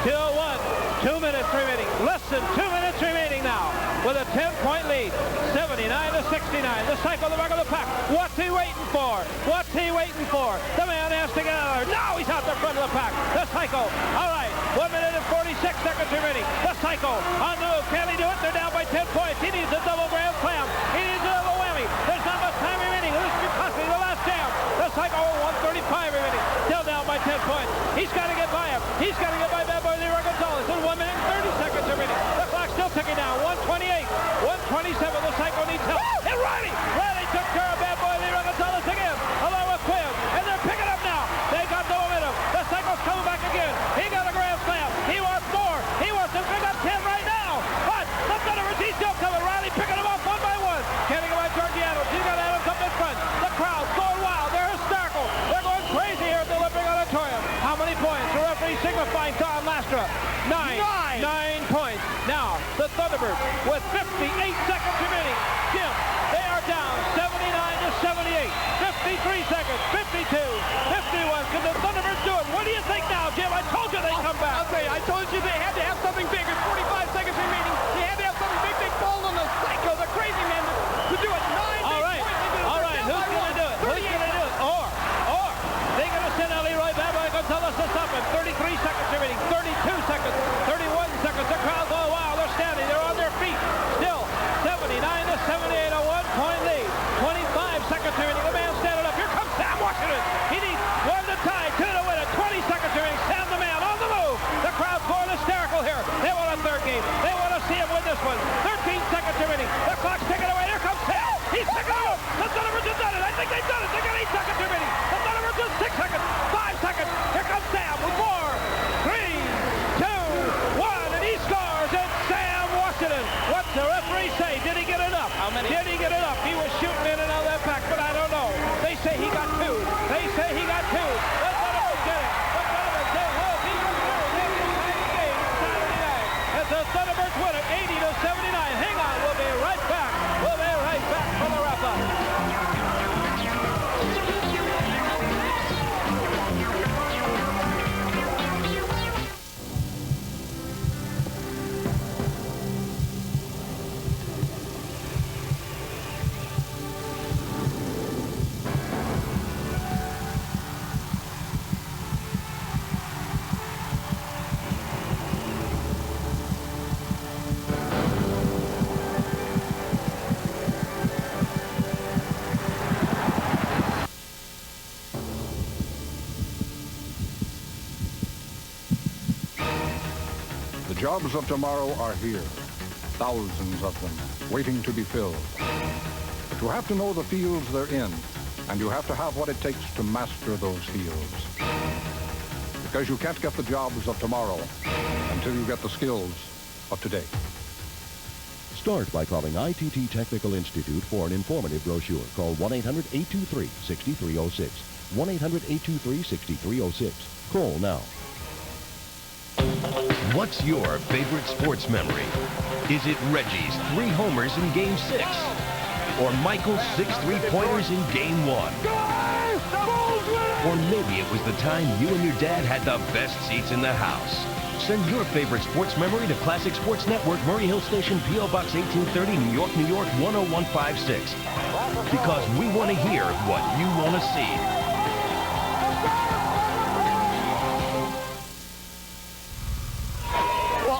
2:01, 2 minutes remaining. Less than 2 minutes remaining now with a 10-point lead, 79 to 69. The Psycho in the back of the pack. What's he waiting for? What's he waiting for? The man has to get out of there. No, he's out the front of the pack. The Psycho. All right, 1 minute and 46 seconds remaining. The Psycho on the move. Can he do it? They're down by 10 points. He needs a double grand slam. He needs a double whammy. There's not much time remaining. This could possibly the last jam. The Psycho 135 remaining. Still down by 10 points. He's got to get by him. He's got to get by bad boy Leroy Gonzalez in 1 minute and 30 seconds remaining. The clock's still ticking down. 128, 127. The Psycho needs help. And Riley took care of bad boy Leroy Gonzalez again, along with Quinn. And they're picking up now. They got the momentum. The Psycho's coming back again. He got a grand slam. He wants more. He wants to pick up 10 right now. But the Thunderbirds, he's still coming. Riley picking them off one by one. Can't get by Georgie Adams. He's got Adams up in front. The crowd's going wild. They're hysterical. They're going crazy here at the Olympic Auditorium. How many points? The referee signifying Tom Lastra. 9 points. Now, the Thunderbirds with 58 seconds remaining. Jim, they are down 79 to 78. 53 seconds, 52, 51. Can the Thunderbirds do it? What do you think now, Jim? I told you they'd come back. I'll say, I told you they had to have something big. There's 45 seconds remaining. They had to have something big. They fall on the Psycho, the crazy man, to do it. 9 All right. All right. Who's going to do it? Who's going to do it? Or they're going to send out Leroy Bad Boy Gonzalez to stop him. 33 seconds remaining. 32 seconds. 31 seconds. The crowd going wild. They're standing. They're on their feet. Still 79 to 78. A 1-point lead. 25 seconds remaining. The man standing up. Here comes Sam Washington. He needs 1 to tie, 2 to win it. 20 seconds remaining. Sam the man on the move. The crowd's going hysterical here. They want a third game. They want to see him win this one. 13 seconds remaining. The clock's ticking away. Here comes Sam. He's picking up. The Thunderbirds have done it. I think they've done it. They got 8 seconds remaining. The Thunderbirds with 6 seconds. 5 seconds. Here comes Sam with 4, 3, 2, 1, and he scores. It's Sam Washington. What's the referee say? Did he get enough? How many? Did he get enough? He was shooting in and out of that pack, but I don't know. They say he got 2. They say he got 2. The Thunderbirds did it. The Thunderbirds say, well, he got 2. They'll be tied game Saturday night. As the Thunderbirds win it, 80 to 79. Hang on, we'll be right back. We'll be right back for the wrap-up. The jobs of tomorrow are here. thousands of them, waiting to be filled. But you have to know the fields they're in, and you have to have what it takes to master those fields. Because you can't get the jobs of tomorrow until you get the skills of today. Start by calling ITT Technical Institute for an informative brochure. Call 1-800-823-6306. 1-800-823-6306. Call now. What's your favorite sports memory? Is it Reggie's 3 homers in Game 6? Or Michael's 6 3-pointers in Game 1? Or maybe it was the time you and your dad had the best seats in the house. Send your favorite sports memory to Classic Sports Network, Murray Hill Station, P.O. Box 1830, New York, New York, 10156. Because we want to hear what you want to see.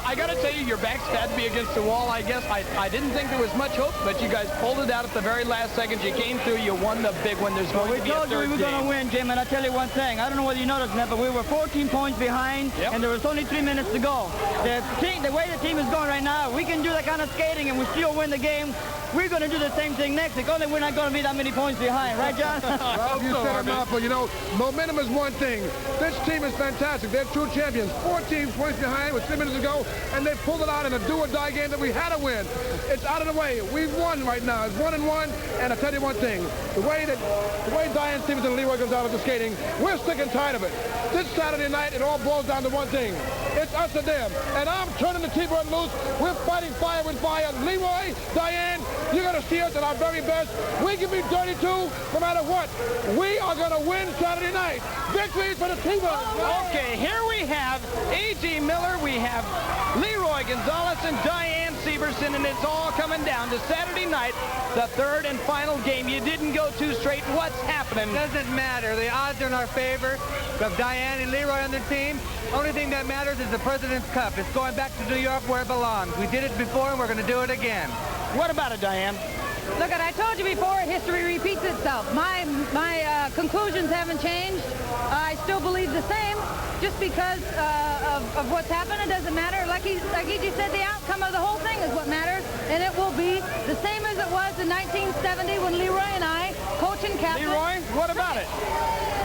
I got to tell you, your backs had to be against the wall, I guess. I didn't think there was much hope, but you guys pulled it out at the very last second. You came through. You won the big one. There's going to be a third game. We told you we were going to win, Jim, and I'll tell you one thing. I don't know whether you noticed that, but we were 14 points behind, and there was only 3 minutes to go. The way the team is going right now, we can do that kind of skating, and we still win the game. We're going to do the same thing next week, only we're not going to be that many points behind. Right, John? Well, you said it, Malcolm. You know, momentum is one thing. This team is fantastic. They're true champions. 14 points behind with 3 minutes to go, and they pulled it out in a do-or-die game that we had to win. It's out of the way. We've won right now. It's 1-1, and I'll tell you one thing. The way Diane Stevens and Leroy Gonzalez are skating, we're sick and tired of it. This Saturday night, it all boils down to one thing. It's us or them. And I'm turning the T-Bird loose. We're fighting fire with fire. Leroy, Diane, you're going to see us at our very best. We can be dirty too, no matter what. We are going to win Saturday night. Victory for the T-Bird. Okay, here we have A.G. Miller. We have Leroy Gonzalez and Diane Severson, and it's all coming down to Saturday night, the third and final game. You didn't go 2 straight. What's happening? Doesn't matter. The odds are in our favor. We have Diane and Leroy on the team. Only thing that matters is the President's Cup. It's going back to New York where it belongs. We did it before, and we're going to do it again. What about it, Diane? Look, I told you before, history repeats itself. My conclusions haven't changed. I still believe the same. Just because of what's happened, it doesn't matter. Like he just said, the outcome of the whole thing is what matters, and it will be the same as it was in 1970 when Leroy and I, coach and captain. Leroy, what about it?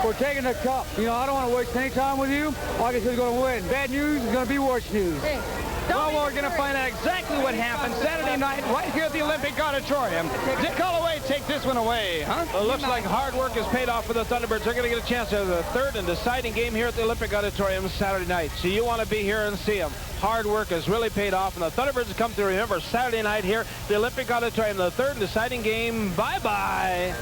We're taking the cup. You know, I don't want to waste any time with you. August is going to win. Bad news is going to be worse news. Hey. Well, we're going to find out exactly what happened Saturday night right here at the Olympic Auditorium. Dick Holloway, take this one away, huh? Well, it looks like hard work has paid off for the Thunderbirds. They're going to get a chance at the third and deciding game here at the Olympic Auditorium Saturday night. So you want to be here and see them. Hard work has really paid off, and the Thunderbirds have come to remember Saturday night here at the Olympic Auditorium, the third and deciding game. Bye-bye.